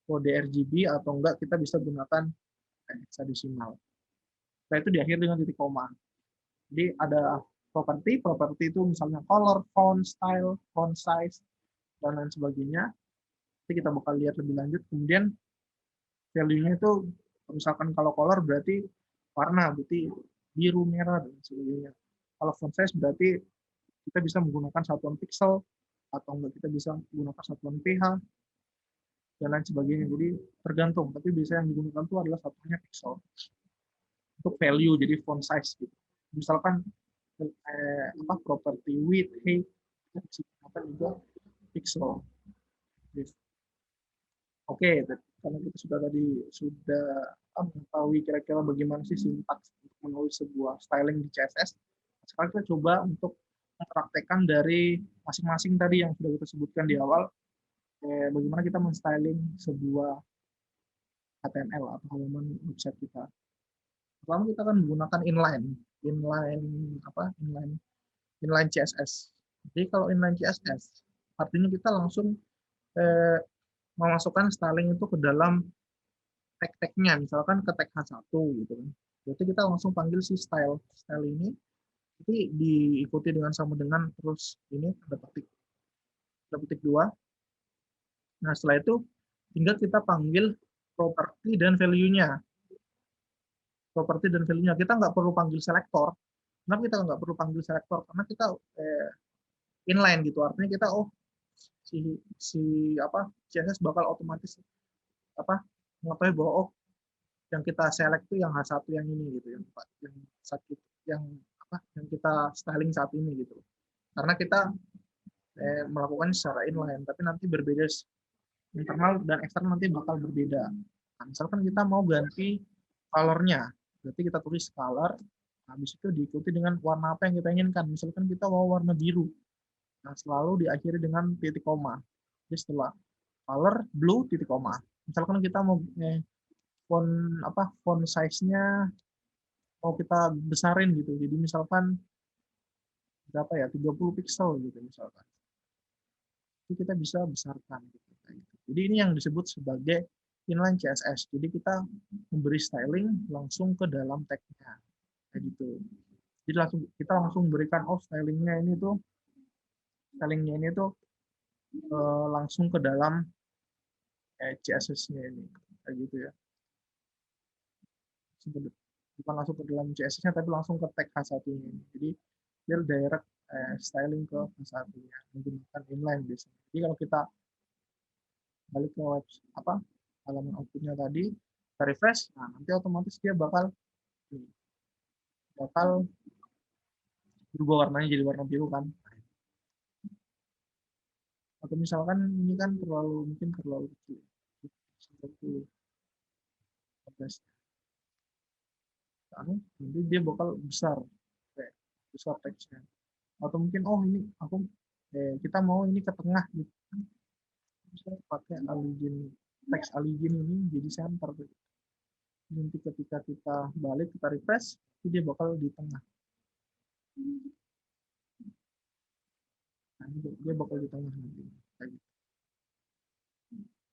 kode RGB atau enggak kita bisa gunakan hexadesimal. Setelah itu diakhiri dengan titik koma. Jadi ada properti itu misalnya color, font, style, font size, dan lain sebagainya. Nanti kita bakal lihat lebih lanjut. Kemudian value-nya itu misalkan kalau color berarti warna, berarti biru, merah, dan sebagainya. Kalau font size berarti kita bisa menggunakan satuan pixel, atau enggak kita bisa menggunakan satuan pH, dan lain sebagainya. Jadi tergantung, tapi biasanya yang digunakan itu adalah satuannya pixel. Untuk value, jadi font size gitu. Misalkan properti width, height, kita bisa gunakan juga pixel. Oke, karena kita sudah mengetahui kira-kira bagaimana sih sintaks untuk menulis sebuah styling di CSS. Sekarang kita coba untuk mempraktekkan dari masing-masing tadi yang sudah kita sebutkan di awal, bagaimana kita men-styling sebuah HTML atau halaman website kita. Pertama kita akan menggunakan inline CSS. Jadi kalau inline CSS, artinya kita langsung memasukkan styling itu ke dalam tag-tagnya, misalkan ke tag H1 gitu kan. Berarti kita langsung panggil si style ini, nanti diikuti dengan sama dengan terus ini ada petik 2. Nah setelah itu tinggal kita panggil properti dan value-nya. Kita nggak perlu panggil selektor. Kenapa kita nggak perlu panggil selektor? Karena kita inline gitu, artinya kita CSS bakal otomatis mengetahui bahwa yang kita select itu yang H1 yang ini gitu, yang kita styling saat ini gitu. Karena kita melakukan secara inline, tapi nanti berbeda internal dan eksternal nanti bakal berbeda. Nah, misalkan kita mau ganti color-nya, berarti kita tulis color, habis itu diikuti dengan warna apa yang kita inginkan. Misalkan kita mau warna biru, nah selalu diakhiri dengan titik koma. Jadi setelah color blue titik koma. Misalkan kita mau font size-nya mau kita besarin gitu. Jadi misalkan berapa ya, 30 pixel gitu misalkan. Itu kita bisa besarkan gitu. Jadi ini yang disebut sebagai inline CSS. Jadi kita memberi styling langsung ke dalam tag-nya. Kayak gitu. Jadi kita langsung berikan stylingnya ini tuh langsung ke dalam CSS-nya ini. Kayak gitu ya. Bukan langsung ke dalam CSS-nya tapi langsung ke tag H1-nya. Jadi dia direct styling ke H1-nya menggunakan inline biasanya. Jadi kalau kita balik ke halaman output-nya tadi, kita refresh, nah nanti otomatis dia bakal berubah warnanya jadi warna biru kan. Atau misalkan ini kan mungkin terlalu kecil. Nanti dia bakal besar teksnya. Atau mungkin ini kita mau ini ke tengah gitu. Bisa pakai teks aligin ini jadi center. Nanti ketika kita balik kita refresh, dia bakal di tengah. Nah, dia bakal di tengah nanti.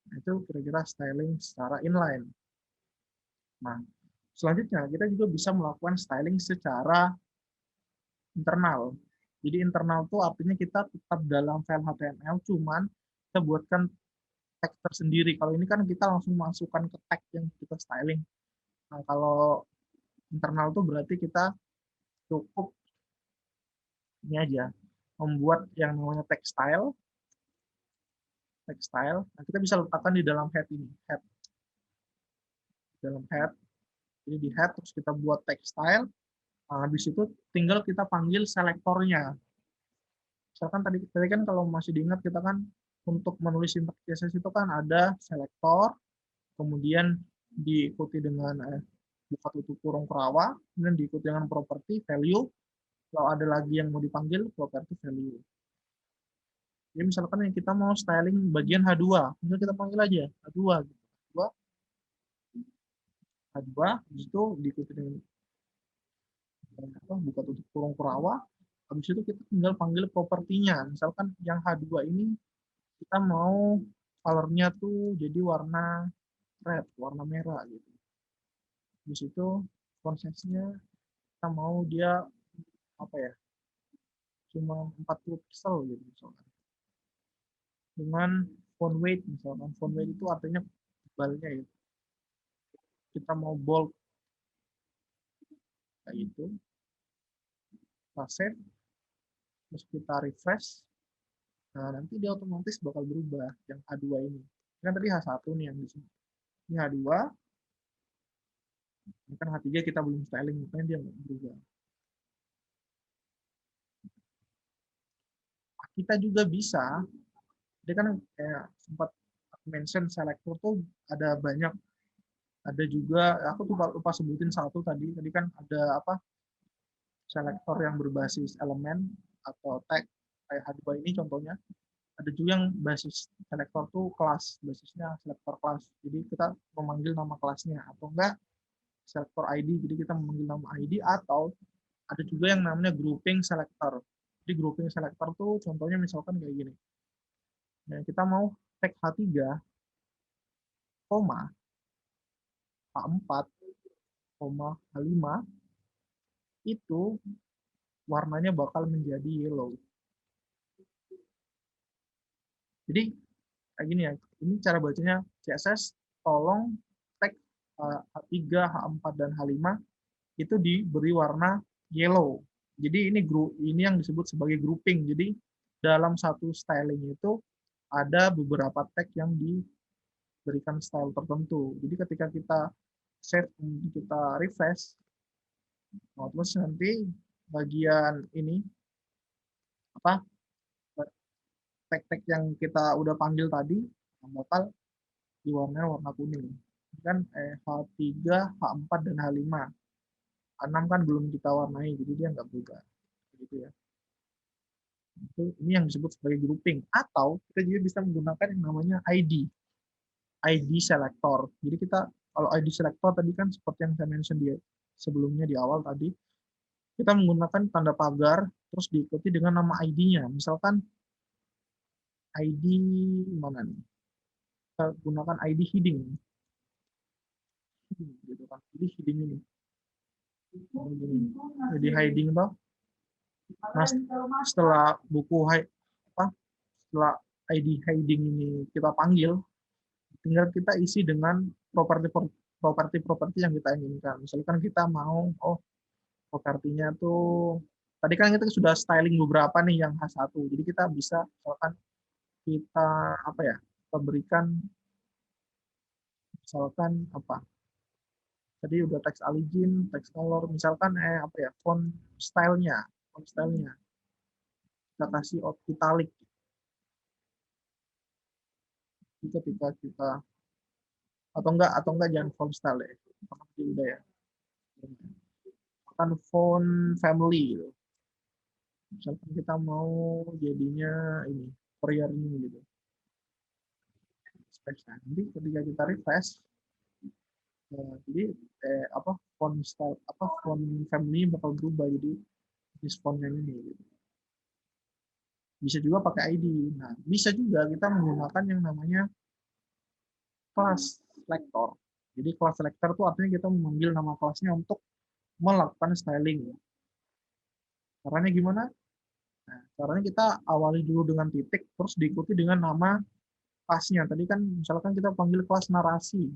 Nah, itu kira-kira styling secara inline. Nah, selanjutnya kita juga bisa melakukan styling secara internal. Jadi internal itu artinya kita tetap dalam file HTML, cuman kita buatkan tag tersendiri. Kalau ini kan kita langsung masukkan ke tag yang kita styling. Nah, kalau internal tuh berarti kita cukup ini aja, membuat yang namanya textile. Nah, kita bisa letakkan di dalam head ini, dalam head. Jadi di head terus kita buat textile. Nah, habis itu tinggal kita panggil selektornya. Misalkan tadi kan kalau masih diingat kita kan untuk menulis sintak CSS itu kan ada selektor, kemudian diikuti dengan buka tutup kurung kerawa, kemudian diikuti dengan property value. Kalau ada lagi yang mau dipanggil property value. Jadi misalkan yang kita mau styling bagian H2, misal kita panggil aja H2 gitu. H2 itu diikuti dengan buka tutup kurung kerawa. Habis itu kita tinggal panggil propertinya. Misalkan yang H2 ini kita mau colornya tuh jadi warna red, warna merah gitu. Di situ konsepnya kita mau dia apa ya? Cuma 40 pixel gitu misalkan. Dengan font weight misalkan. Font weight itu artinya tebalnya ya. Kita mau bold kayak gitu. Kita save, terus kita refresh. Nah, nanti dia otomatis bakal berubah yang H2 ini. Kan tadi H1 nih yang di sini. Ini H2, ini kan H3 kita belum styling, makanya dia nggak berubah. Kita juga bisa, dia kan kayak sempat mention selector tuh ada banyak, ada juga, aku tuh lupa sebutin satu tadi kan ada apa, selektor yang berbasis elemen atau tag, kayak H2 ini contohnya. Ada juga yang basis selektor tuh kelas, basisnya selektor kelas. Jadi kita memanggil nama kelasnya, atau enggak selektor ID, jadi kita memanggil nama ID, atau ada juga yang namanya grouping selector. Jadi grouping selector tuh contohnya misalkan kayak gini. Nah, kita mau tag H3, koma, H4, koma, H5, itu warnanya bakal menjadi yellow. Jadi kayak gini ya, ini cara bacanya CSS, tolong tag H3, H4, dan H5 itu diberi warna yellow. Jadi ini yang disebut sebagai grouping. Jadi dalam satu styling itu ada beberapa tag yang diberikan style tertentu. Jadi ketika kita save, kita refresh, terus nanti bagian ini apa tag-tag yang kita udah panggil tadi bakal diwarnai warna kuning. Kan H3, H4, dan H5. H6 kan belum kita warnai, jadi dia nggak berubah. Gitu ya. Ini yang disebut sebagai grouping. Atau kita juga bisa menggunakan yang namanya ID selector. Jadi kita kalau ID selector tadi kan seperti yang saya mention sebelumnya di awal tadi, kita menggunakan tanda pagar terus diikuti dengan nama ID-nya. Misalkan ID mana nih? Kita gunakan ID heading. Gitu kan. Jadi heading ini. Jadi heading toh. Nah, setelah setelah ID heading ini kita panggil, tinggal kita isi dengan properti yang kita inginkan. Misalkan kita mau, propertinya tuh, tadi kan kita sudah styling beberapa nih yang H1, jadi kita bisa, misalkan kita, apa ya, kita berikan, misalkan, apa, tadi udah text origin, text color, misalkan, apa ya, font stylenya, kita kasih italic, ketika kita, atau enggak jangan font style ya, udah ya, kan font family gitu. Misalkan kita mau jadinya ini Courier ini gitu. Nanti ketika kita refresh, jadi apa font style apa font family bakal berubah jadi jenis fontnya ini gitu. Bisa juga pakai ID. Nah, bisa juga kita menggunakan yang namanya class selector. Jadi class selector itu artinya kita memanggil nama kelasnya untuk melakukan styling. Caranya gimana? Nah, caranya kita awali dulu dengan titik, terus diikuti dengan nama kelasnya. Tadi kan misalkan kita panggil kelas narasi.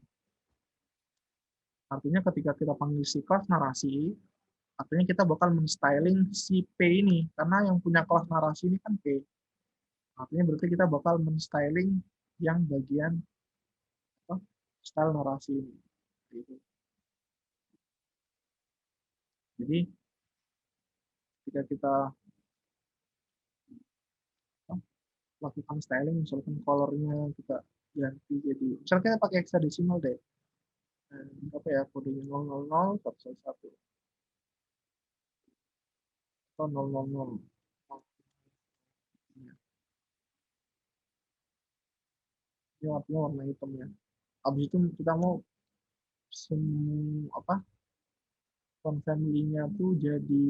Artinya ketika kita panggil si kelas narasi, artinya kita bakal men-styling si P ini. Karena yang punya kelas narasi ini kan P. Artinya berarti kita bakal men-styling yang bagian apa, style narasi ini. Gitu. Jadi ketika kita apa, lakukan styling, misalkan colornya kita ganti jadi, misalkan kita pakai hexadecimal deh. Apa ya, kodenya 000 111 atau 000. Ini artinya warna hitam ya. Habis itu kita mau apa, font family-nya tuh jadi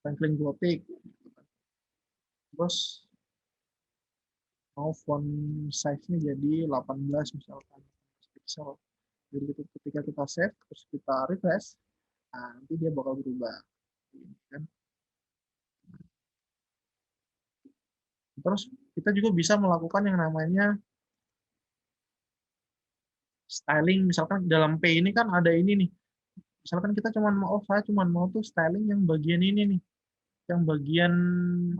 Franklin Gothic. Terus mau font size-nya jadi 18 misalkan pixel. Jadi ketika kita save, terus kita refresh, nah nanti dia bakal berubah. Kan? Terus kita juga bisa melakukan yang namanya styling. Misalkan dalam P ini kan ada ini nih. Misalkan kita cuma mau, oh saya cuma mau tuh styling yang bagian ini nih, yang bagian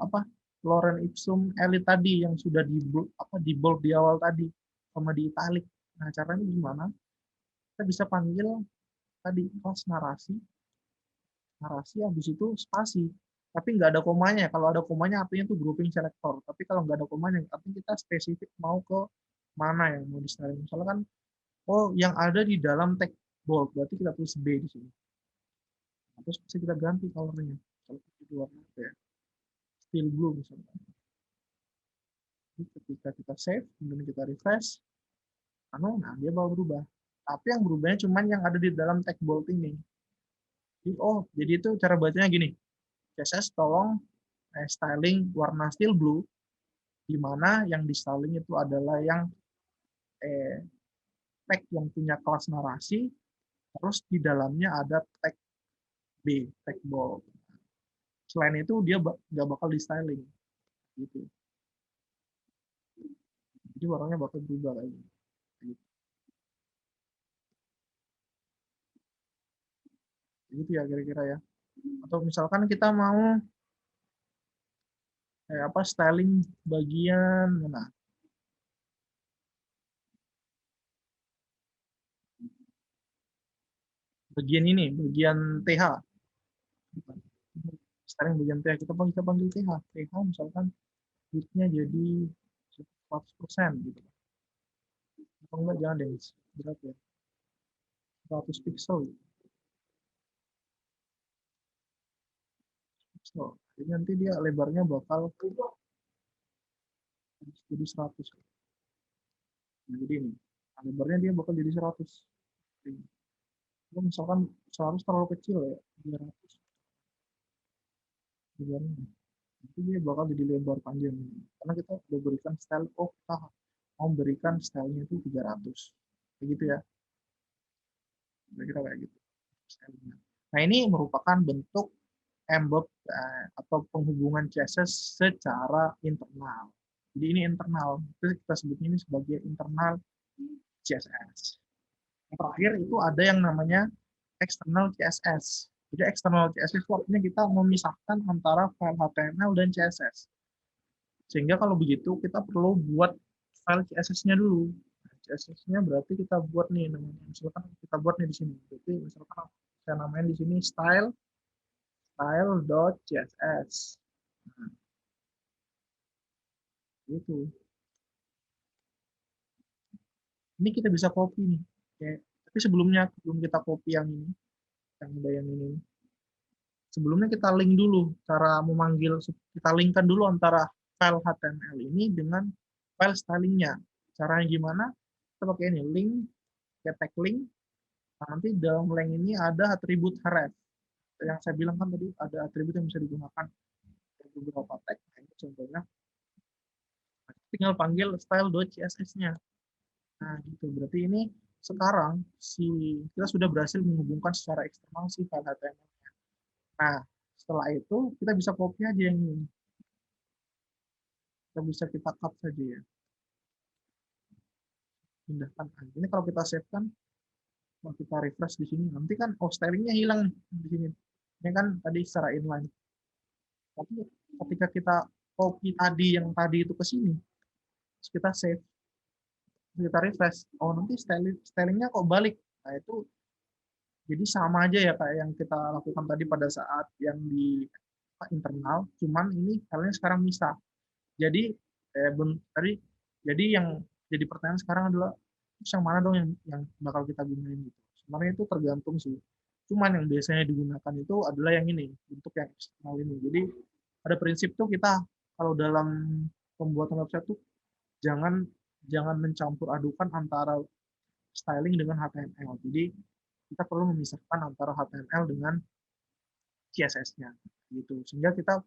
apa, Lorem Ipsum Elite tadi yang sudah di bold di awal tadi sama di italic. Nah caranya gimana? Kita bisa panggil tadi kelas narasi, narasi habis itu spasi. Tapi nggak ada komanya. Kalau ada komanya artinya itu grouping selector. Tapi kalau nggak ada komanya, artinya kita spesifik mau ke mana yang mau di styling. Misalnya kan, oh yang ada di dalam tag bold, berarti kita tulis B di sini. Nah, terus bisa kita ganti colornya. Kalau itu warna apa ya? Steel blue misalnya. Jadi ketika kita save, kemudian kita refresh, nah dia bakal berubah. Tapi yang berubahnya cuma yang ada di dalam tag bold ini. Jadi, oh, jadi itu cara bacanya gini. CSS tolong styling warna steel blue, di mana yang di styling itu adalah yang tag yang punya kelas narasi, terus di dalamnya ada tag B, tag bold. Selain itu dia nggak bakal di styling, gitu. Jadi warnanya bakal berubah kayak gitu. Gitu ya kira-kira ya. Atau misalkan kita mau apa, styling bagian mana? Bagian ini, bagian TH. Styling bagian TH, kita panggil TH. TH misalkan width-nya jadi 100% gitu. Atau enggak, jangan deh, berapa ya? 100 pixel. Pixel. Jadi nanti dia lebarnya bakal jadi 100. Nah, jadi ini. Nah, lebarnya dia bakal jadi 100. Kalau misalkan 100 terlalu kecil ya, 200 lebarnya. Nanti dia bakal jadi lebar panjang. Karena kita udah berikan style, oh kita mau berikan stylenya itu 300. Kayak gitu ya. Kira-kira kayak gitu. Stylenya. Nah, ini merupakan bentuk embed atau penghubungan CSS secara internal. Jadi ini internal. Itu kita sebutnya ini sebagai internal CSS. Yang terakhir itu ada yang namanya external CSS. Jadi external CSS itu artinya kita memisahkan antara file HTML dan CSS. Sehingga kalau begitu kita perlu buat file CSS-nya dulu. CSS-nya berarti kita buat nih namanya. Misalkan kita buat nih di sini. Jadi misalkan saya namain di sini style.css. Nah, gitu. Ini kita bisa copy nih. Oke. Tapi sebelumnya, sebelum kita copy yang udah yang ini, sebelumnya kita link dulu cara memanggil, kita linkkan dulu antara file HTML ini dengan file stylingnya. Caranya gimana? Kita pakai ini link, tag link. Nah, nanti dalam link ini ada atribut href. Yang saya bilang kan tadi ada atribut yang bisa digunakan beberapa tag. Nah, ini contohnya. Tinggal panggil style.css-nya. Nah, gitu. Berarti ini sekarang kita sudah berhasil menghubungkan secara eksternal si file HTML. Nah, setelah itu kita bisa copy aja yang ini. Kita cut saja ya. Pindahkan. Ini kalau kita save kan, Kalau kita refresh di sini, nanti kan stylingnya hilang di sini. Ini kan tadi secara inline. Tapi ketika kita copy tadi yang tadi itu ke sini, terus kita save, kita refresh, oh nanti stylingnya kok balik. Nah itu jadi sama aja ya kayak yang kita lakukan tadi pada saat yang di internal, cuman ini filenya sekarang misah. Jadi tadi jadi yang jadi pertanyaan sekarang adalah yang mana dong yang bakal kita gunain gitu. Sebenarnya itu tergantung sih. Cuman yang biasanya digunakan itu adalah yang ini, bentuk yang eksternal ini. Jadi ada prinsip tuh kita kalau dalam pembuatan website tuh jangan jangan mencampur adukan antara styling dengan HTML. Jadi kita perlu memisahkan antara HTML dengan CSS-nya gitu. Sehingga kita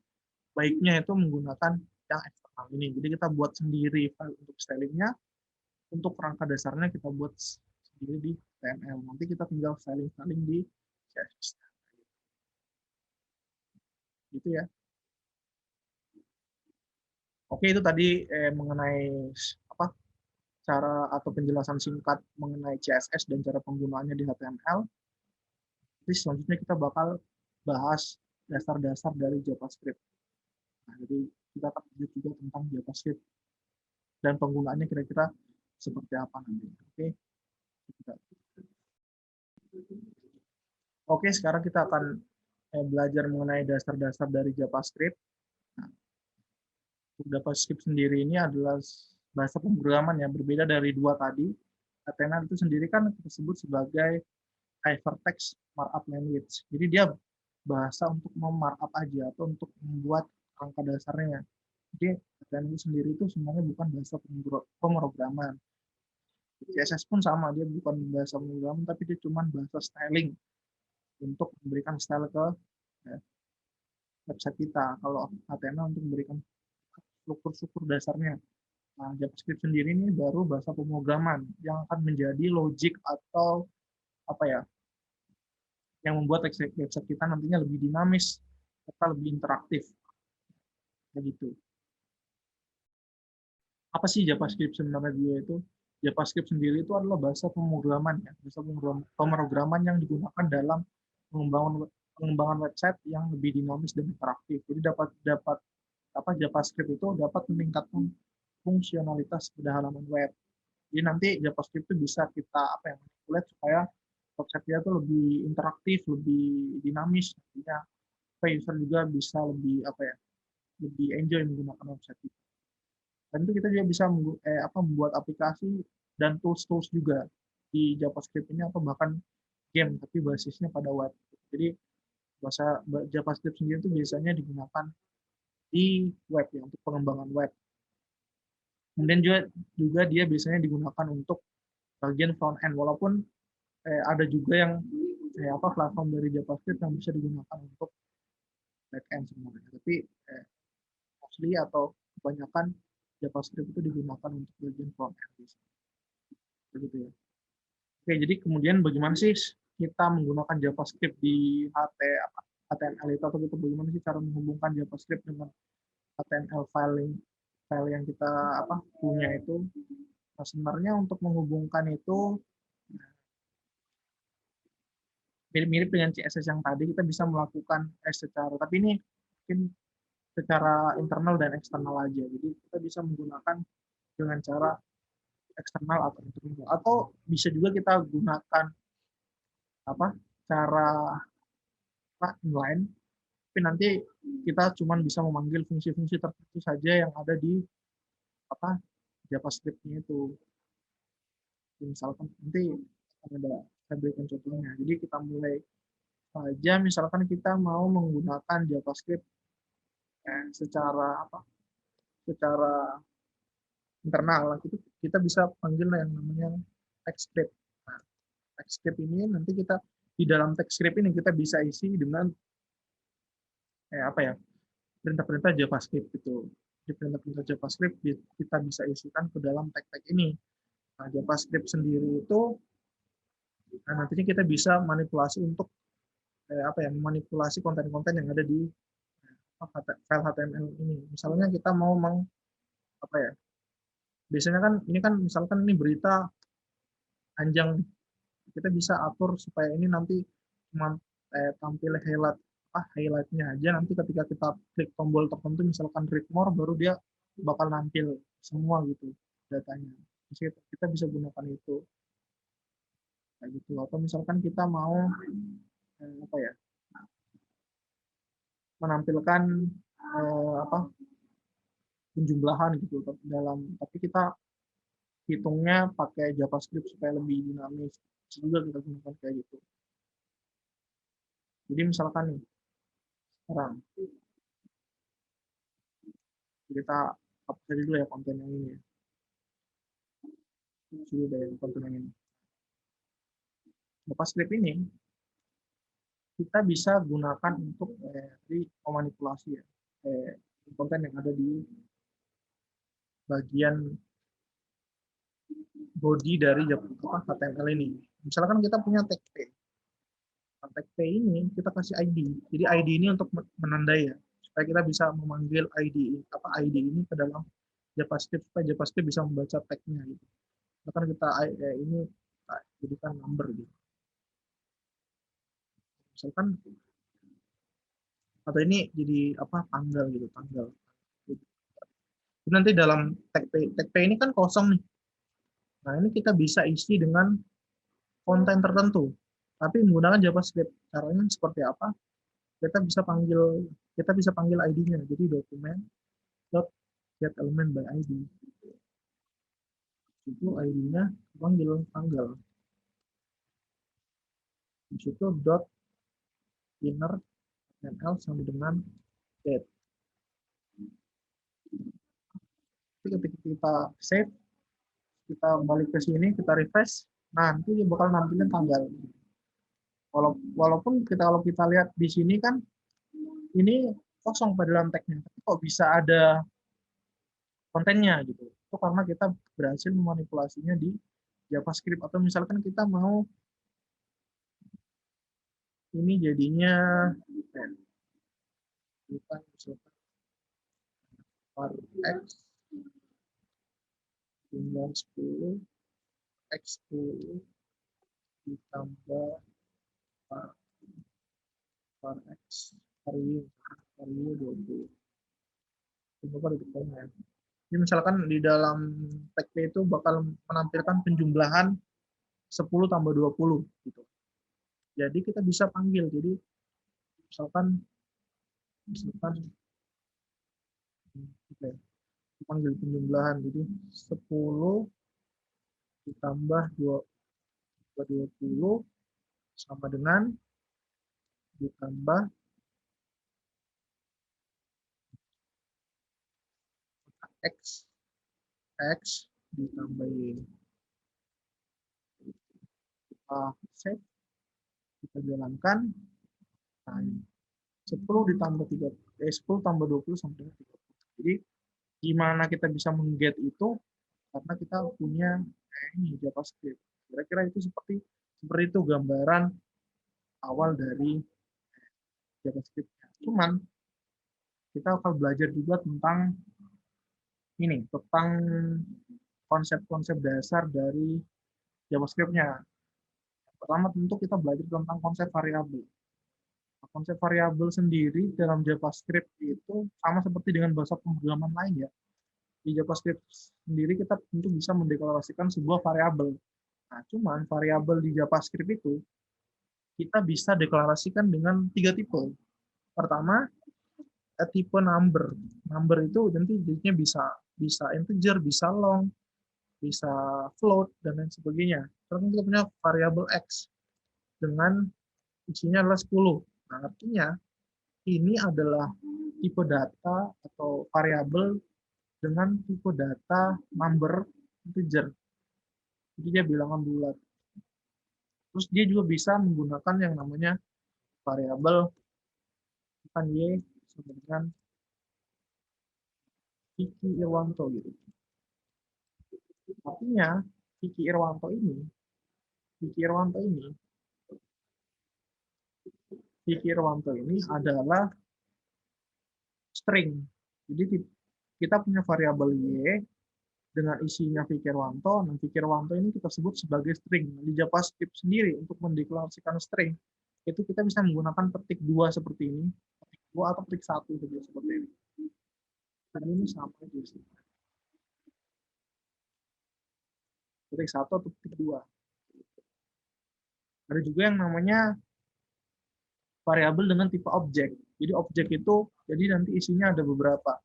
baiknya itu menggunakan yang eksternal ini. Jadi kita buat sendiri file untuk stylingnya, untuk kerangka dasarnya kita buat sendiri di HTML. Nanti kita tinggal styling di CSS. Gitu ya. Oke, itu tadi mengenai apa cara atau penjelasan singkat mengenai CSS dan cara penggunaannya di HTML. Jadi selanjutnya kita bakal bahas dasar-dasar dari JavaScript. Nah, jadi kita akan lanjut juga tentang JavaScript dan penggunaannya kira-kira seperti apa nanti. Oke. Oke, sekarang kita akan belajar mengenai dasar-dasar dari JavaScript. Nah, untuk JavaScript sendiri ini adalah bahasa pemrograman yang berbeda dari dua tadi. HTML itu sendiri kan kita sebut sebagai hypertext markup language. Jadi dia bahasa untuk memarkup aja atau untuk membuat angka dasarnya. Jadi HTML itu sendiri itu sebenarnya bukan bahasa pemrograman. CSS pun sama, dia bukan bahasa pemrograman, tapi dia cuma bahasa styling untuk memberikan style ke website kita. Kalau HTML untuk memberikan struktur-struktur dasarnya. Nah, JavaScript sendiri ini baru bahasa pemrograman yang akan menjadi logic atau apa ya, yang membuat website kita nantinya lebih dinamis serta lebih interaktif. Begitu. Apa sih JavaScript sebenarnya dia itu? JavaScript sendiri itu adalah bahasa pemrograman ya, bahasa pemrograman yang digunakan dalam pengembangan website yang lebih dinamis dan interaktif. Jadi dapat dapat apa JavaScript itu dapat meningkatkan fungsionalitas pada halaman web. Jadi nanti JavaScript itu bisa kita apa ya, manipulate supaya website-nya itu lebih interaktif, lebih dinamis nantinya. Supaya user juga bisa lebih apa ya, lebih enjoy menggunakan website itu. Dan itu kita juga bisa membuat aplikasi dan tools-tools juga di JavaScript ini atau bahkan game tapi basisnya pada web. Jadi bahasa JavaScript sendiri itu biasanya digunakan di web ya untuk pengembangan web. Kemudian juga dia biasanya digunakan untuk bagian front end walaupun ada juga yang platform dari JavaScript yang bisa digunakan untuk back end sebenarnya. Tapi mostly atau kebanyakan JavaScript itu digunakan untuk bagian front end. Begitu ya. Oke, jadi kemudian bagaimana sih kita menggunakan JavaScript di HTML itu atau kita bagaimana sih cara menghubungkan JavaScript dengan HTML file yang kita punya itu. Nah, sebenarnya untuk menghubungkan itu mirip-mirip dengan CSS yang tadi kita bisa melakukan secara tapi ini mungkin secara internal dan eksternal aja. Jadi kita bisa menggunakan dengan cara eksternal atau internal atau bisa juga kita gunakan cara inline tapi nanti kita cuma bisa memanggil fungsi-fungsi tertentu saja yang ada di JavaScript-nya itu. Misalkan nanti ada saya berikan contohnya. Jadi kita mulai saja misalkan kita mau menggunakan JavaScript secara secara internal itu kita bisa panggil yang namanya TypeScript. Nah, TypeScript ini nanti kita di dalam TypeScript ini kita bisa isi dengan perintah-perintah JavaScript itu. Di perintah-perintah JavaScript kita bisa isikan ke dalam tag-tag ini. Nah, JavaScript sendiri itu nantinya kita bisa manipulasi untuk manipulasi konten-konten yang ada di file HTML ini. Misalnya kita mau biasanya kan ini kan misalkan ini berita panjang kita bisa atur supaya ini nanti cuma tampil highlightnya aja. Nanti ketika kita klik tombol tertentu, misalkan read more, baru dia bakal nampil semua gitu datanya. Jadi kita bisa gunakan itu kayak gitu. Atau misalkan kita mau apa ya, menampilkan apa, penjumlahan gitu dalam, tapi kita hitungnya pakai JavaScript supaya lebih dinamis. Juga kita gunakan kayak gitu. Jadi misalkan nih, sekarang kita hapus dulu ya konten yang ini ya. Dulu dari konten yang ini. JavaScript ini kita bisa gunakan untuk memanipulasi ya, konten yang ada di bagian body dari HTML ini. Misalkan kita punya tag P. Tag P ini kita kasih ID. Jadi ID ini untuk menandai ya, supaya kita bisa memanggil ID ini ke dalam JavaScript supaya JavaScript bisa membaca tag-nya gitu. Misalkan kita ini jadikan number gitu. Misalkan atau ini jadi apa, tanggal gitu, tanggal. Jadi nanti dalam tag P ini kan kosong nih. Nah, ini kita bisa isi dengan konten tertentu, tapi menggunakan JavaScript. Caranya seperti apa? Kita bisa panggil ID-nya. Jadi dokumen get element by ID. Itu ID-nya panggil tanggal. Di situ dot inner HTML sama dengan date. Jadi ketika kita save, kita balik ke sini, kita refresh, nanti dia bakal nampilin tanggal. Walaupun kalau kita lihat di sini kan ini kosong pada dalam tag-nya, tapi kok bisa ada kontennya gitu. Itu karena kita berhasil memanipulasinya di JavaScript. Atau misalkan kita mau ini jadinya bukan misalkan var x tinggal 10 x 10 ditambah var x vario 20. Coba ditemukan ya. Jadi misalkan di dalam tag P itu bakal menampilkan penjumlahan 10 tambah 20 gitu. Jadi kita bisa panggil. Jadi misalkan panggil penjumlahan. Jadi 10 ditambah 20 sama dengan ditambah x ditambahin kita save, kita jalankan. Nah, 10 ditambah 10 tambah 20 sama dengan 30. Jadi gimana kita bisa mengget itu karena kita punya ini JavaScript. Kira-kira itu seperti itu gambaran awal dari JavaScript. Cuman kita akan belajar juga tentang ini, tentang konsep-konsep dasar dari JavaScript-nya. Pertama tentu kita belajar tentang konsep variabel. Nah, konsep variabel sendiri dalam JavaScript itu sama seperti dengan bahasa pemrograman lain ya. Di JavaScript sendiri kita tentu bisa mendeklarasikan sebuah variabel. Nah, cuman variabel di JavaScript itu kita bisa deklarasikan dengan 3 tipe. Pertama, tipe number. Number itu nanti jadinya bisa integer, bisa long, bisa float, dan lain sebagainya. Terus kita punya variabel x dengan isinya adalah 10. Nah, artinya ini adalah tipe data atau variabel dengan tipe data number integer. Jadi dia bilangan bulat. Terus dia juga bisa menggunakan yang namanya variabel kan y sama dengan Kiki Irwanto gitu. Artinya Kiki Irwanto ini adalah string. Jadi kita punya variabel y dengan isinya Fikirwanto. Nah, Fikirwanto ini kita sebut sebagai string. Di JavaScript sendiri untuk mendeklarasikan string itu kita bisa menggunakan petik 2 seperti ini, petik 2 atau petik 1 seperti ini. Tadi ini sama aja sih. Petik 1 atau petik 2. Ada juga yang namanya variabel dengan tipe objek. Jadi objek itu, jadi nanti isinya ada beberapa.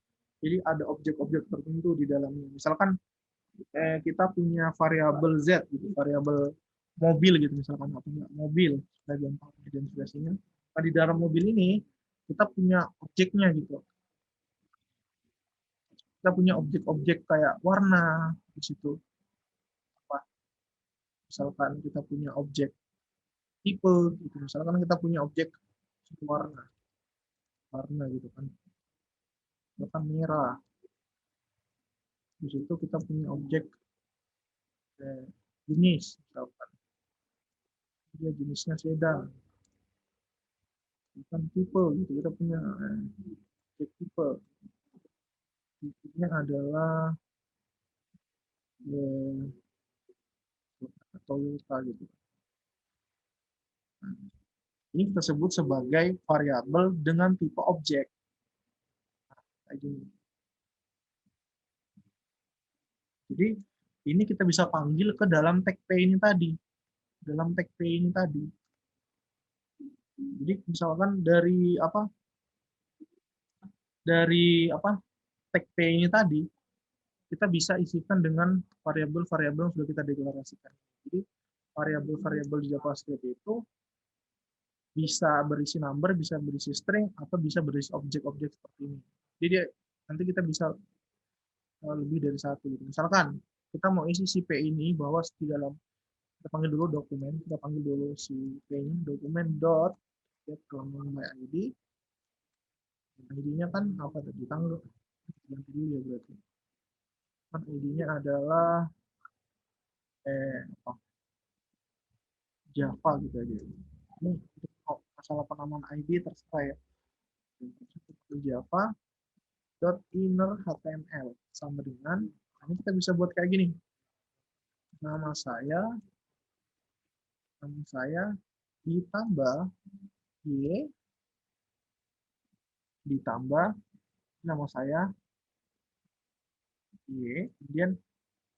Jadi ada objek-objek tertentu di dalamnya. Misalkan kita punya variabel Z, gitu, variabel mobil gitu misalkan, atau enggak mobil, supaya gampang identifikasinya. Nah, di dalam mobil ini kita punya objeknya gitu. Kita punya objek-objek kayak warna di situ. Apa? Misalkan kita punya objek tipe, gitu. Misalkan kita punya objek warna, warna gitu kan. Misalkan merah. Di situ kita punya objek jenis, misalkan dia jenisnya sedan, bukan tipe gitu. Kita punya objek tipe, tipenya adalah Toyota gitu. Nah, ini kita sebut sebagai variabel dengan tipe objek. Nah, jadi ini kita bisa panggil ke dalam tag P ini tadi, dalam tag P ini tadi. Jadi misalkan dari apa? Dari apa? Tag P ini tadi kita bisa isikan dengan variabel-variabel yang sudah kita deklarasikan. Jadi variabel-variabel di JavaScript itu bisa berisi number, bisa berisi string, atau bisa berisi objek-objek seperti ini. Jadi nanti kita bisa lebih dari satu. Misalkan kita mau isi si P ini bahwa di dalam, kita panggil dulu dokumen, kita panggil dulu si P-nya, dokumen dot get my ID. ID-nya kan apa tadi? Tanggal. Ganti dulu ya berarti. Kan ID-nya adalah Java gitu aja. Ini masalah penamaan ID terserah ya. Java dot inner HTML sama dengan, ini kita bisa buat kayak gini. Nama saya ditambah Y ditambah nama saya Y, kemudian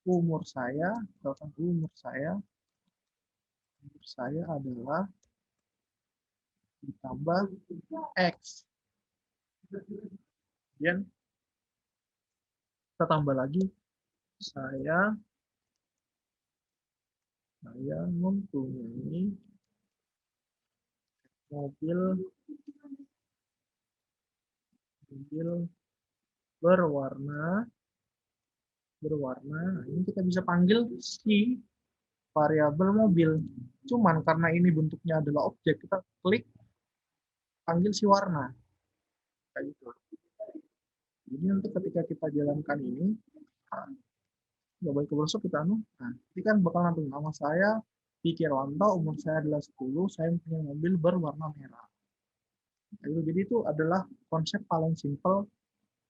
umur saya adalah ditambah X. Kemudian kita tambah lagi saya mempunyai mobil berwarna. Nah, ini kita bisa panggil si variabel mobil. Cuman karena ini bentuknya adalah objek, kita klik panggil si warna. Kayak gitu. Jadi nanti ketika kita jalankan ini, coba ke browser kita nah, ini kan bakal nampil nama saya Fikirwanto, umur saya adalah 10, saya punya mobil berwarna merah. Jadi itu adalah konsep paling simpel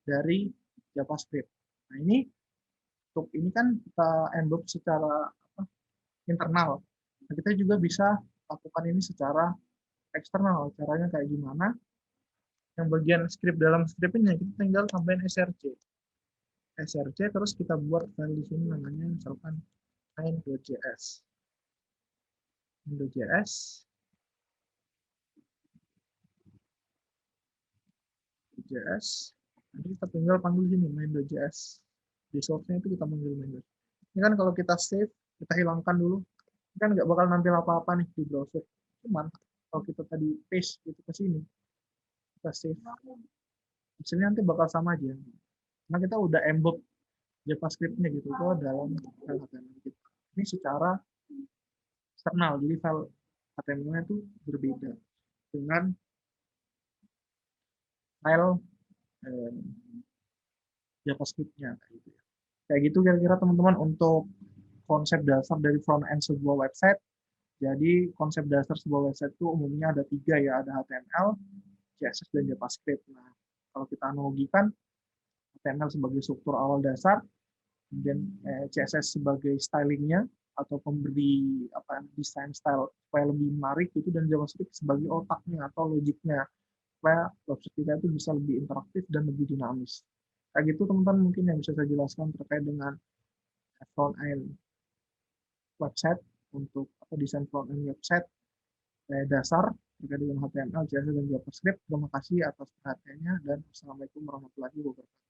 dari JavaScript. Nah, ini untuk ini kan kita embed secara internal. Nah, kita juga bisa lakukan ini secara eksternal. Caranya kayak gimana? Yang bagian script dalam script ini kita tinggal tambahin src terus kita buat file di sini namanya misalkan main.js. Nanti kita tinggal panggil sini main.js. Di source-nya itu kita panggil main. Ini kan kalau kita save, kita hilangkan dulu, kan nggak bakal nampil apa-apa nih di browser. Cuman kalau kita tadi paste itu ke sini, kita save, hasilnya nanti bakal sama aja. Karena kita udah embed JavaScript-nya gitu ke dalam file HTML kita. Ini secara eksternal, jadi file HTML-nya itu berbeda dengan file JavaScript-nya. Kayak gitu kira-kira teman-teman untuk konsep dasar dari front end sebuah website. Jadi konsep dasar sebuah website itu umumnya ada 3 ya, ada HTML, CSS, dan JavaScript. Nah, kalau kita analogikan HTML sebagai struktur awal dasar, kemudian CSS sebagai stylingnya atau pemberi desain style supaya lebih menarik itu, dan JavaScript sebagai otaknya atau logiknya supaya website kita itu bisa lebih interaktif dan lebih dinamis. Kayak gitu teman-teman mungkin yang bisa saya jelaskan terkait dengan front end website untuk desain front end website dasar terkait dengan HTML, CSS, dan JavaScript. Terima kasih atas perhatiannya dan Assalamualaikum warahmatullahi wabarakatuh.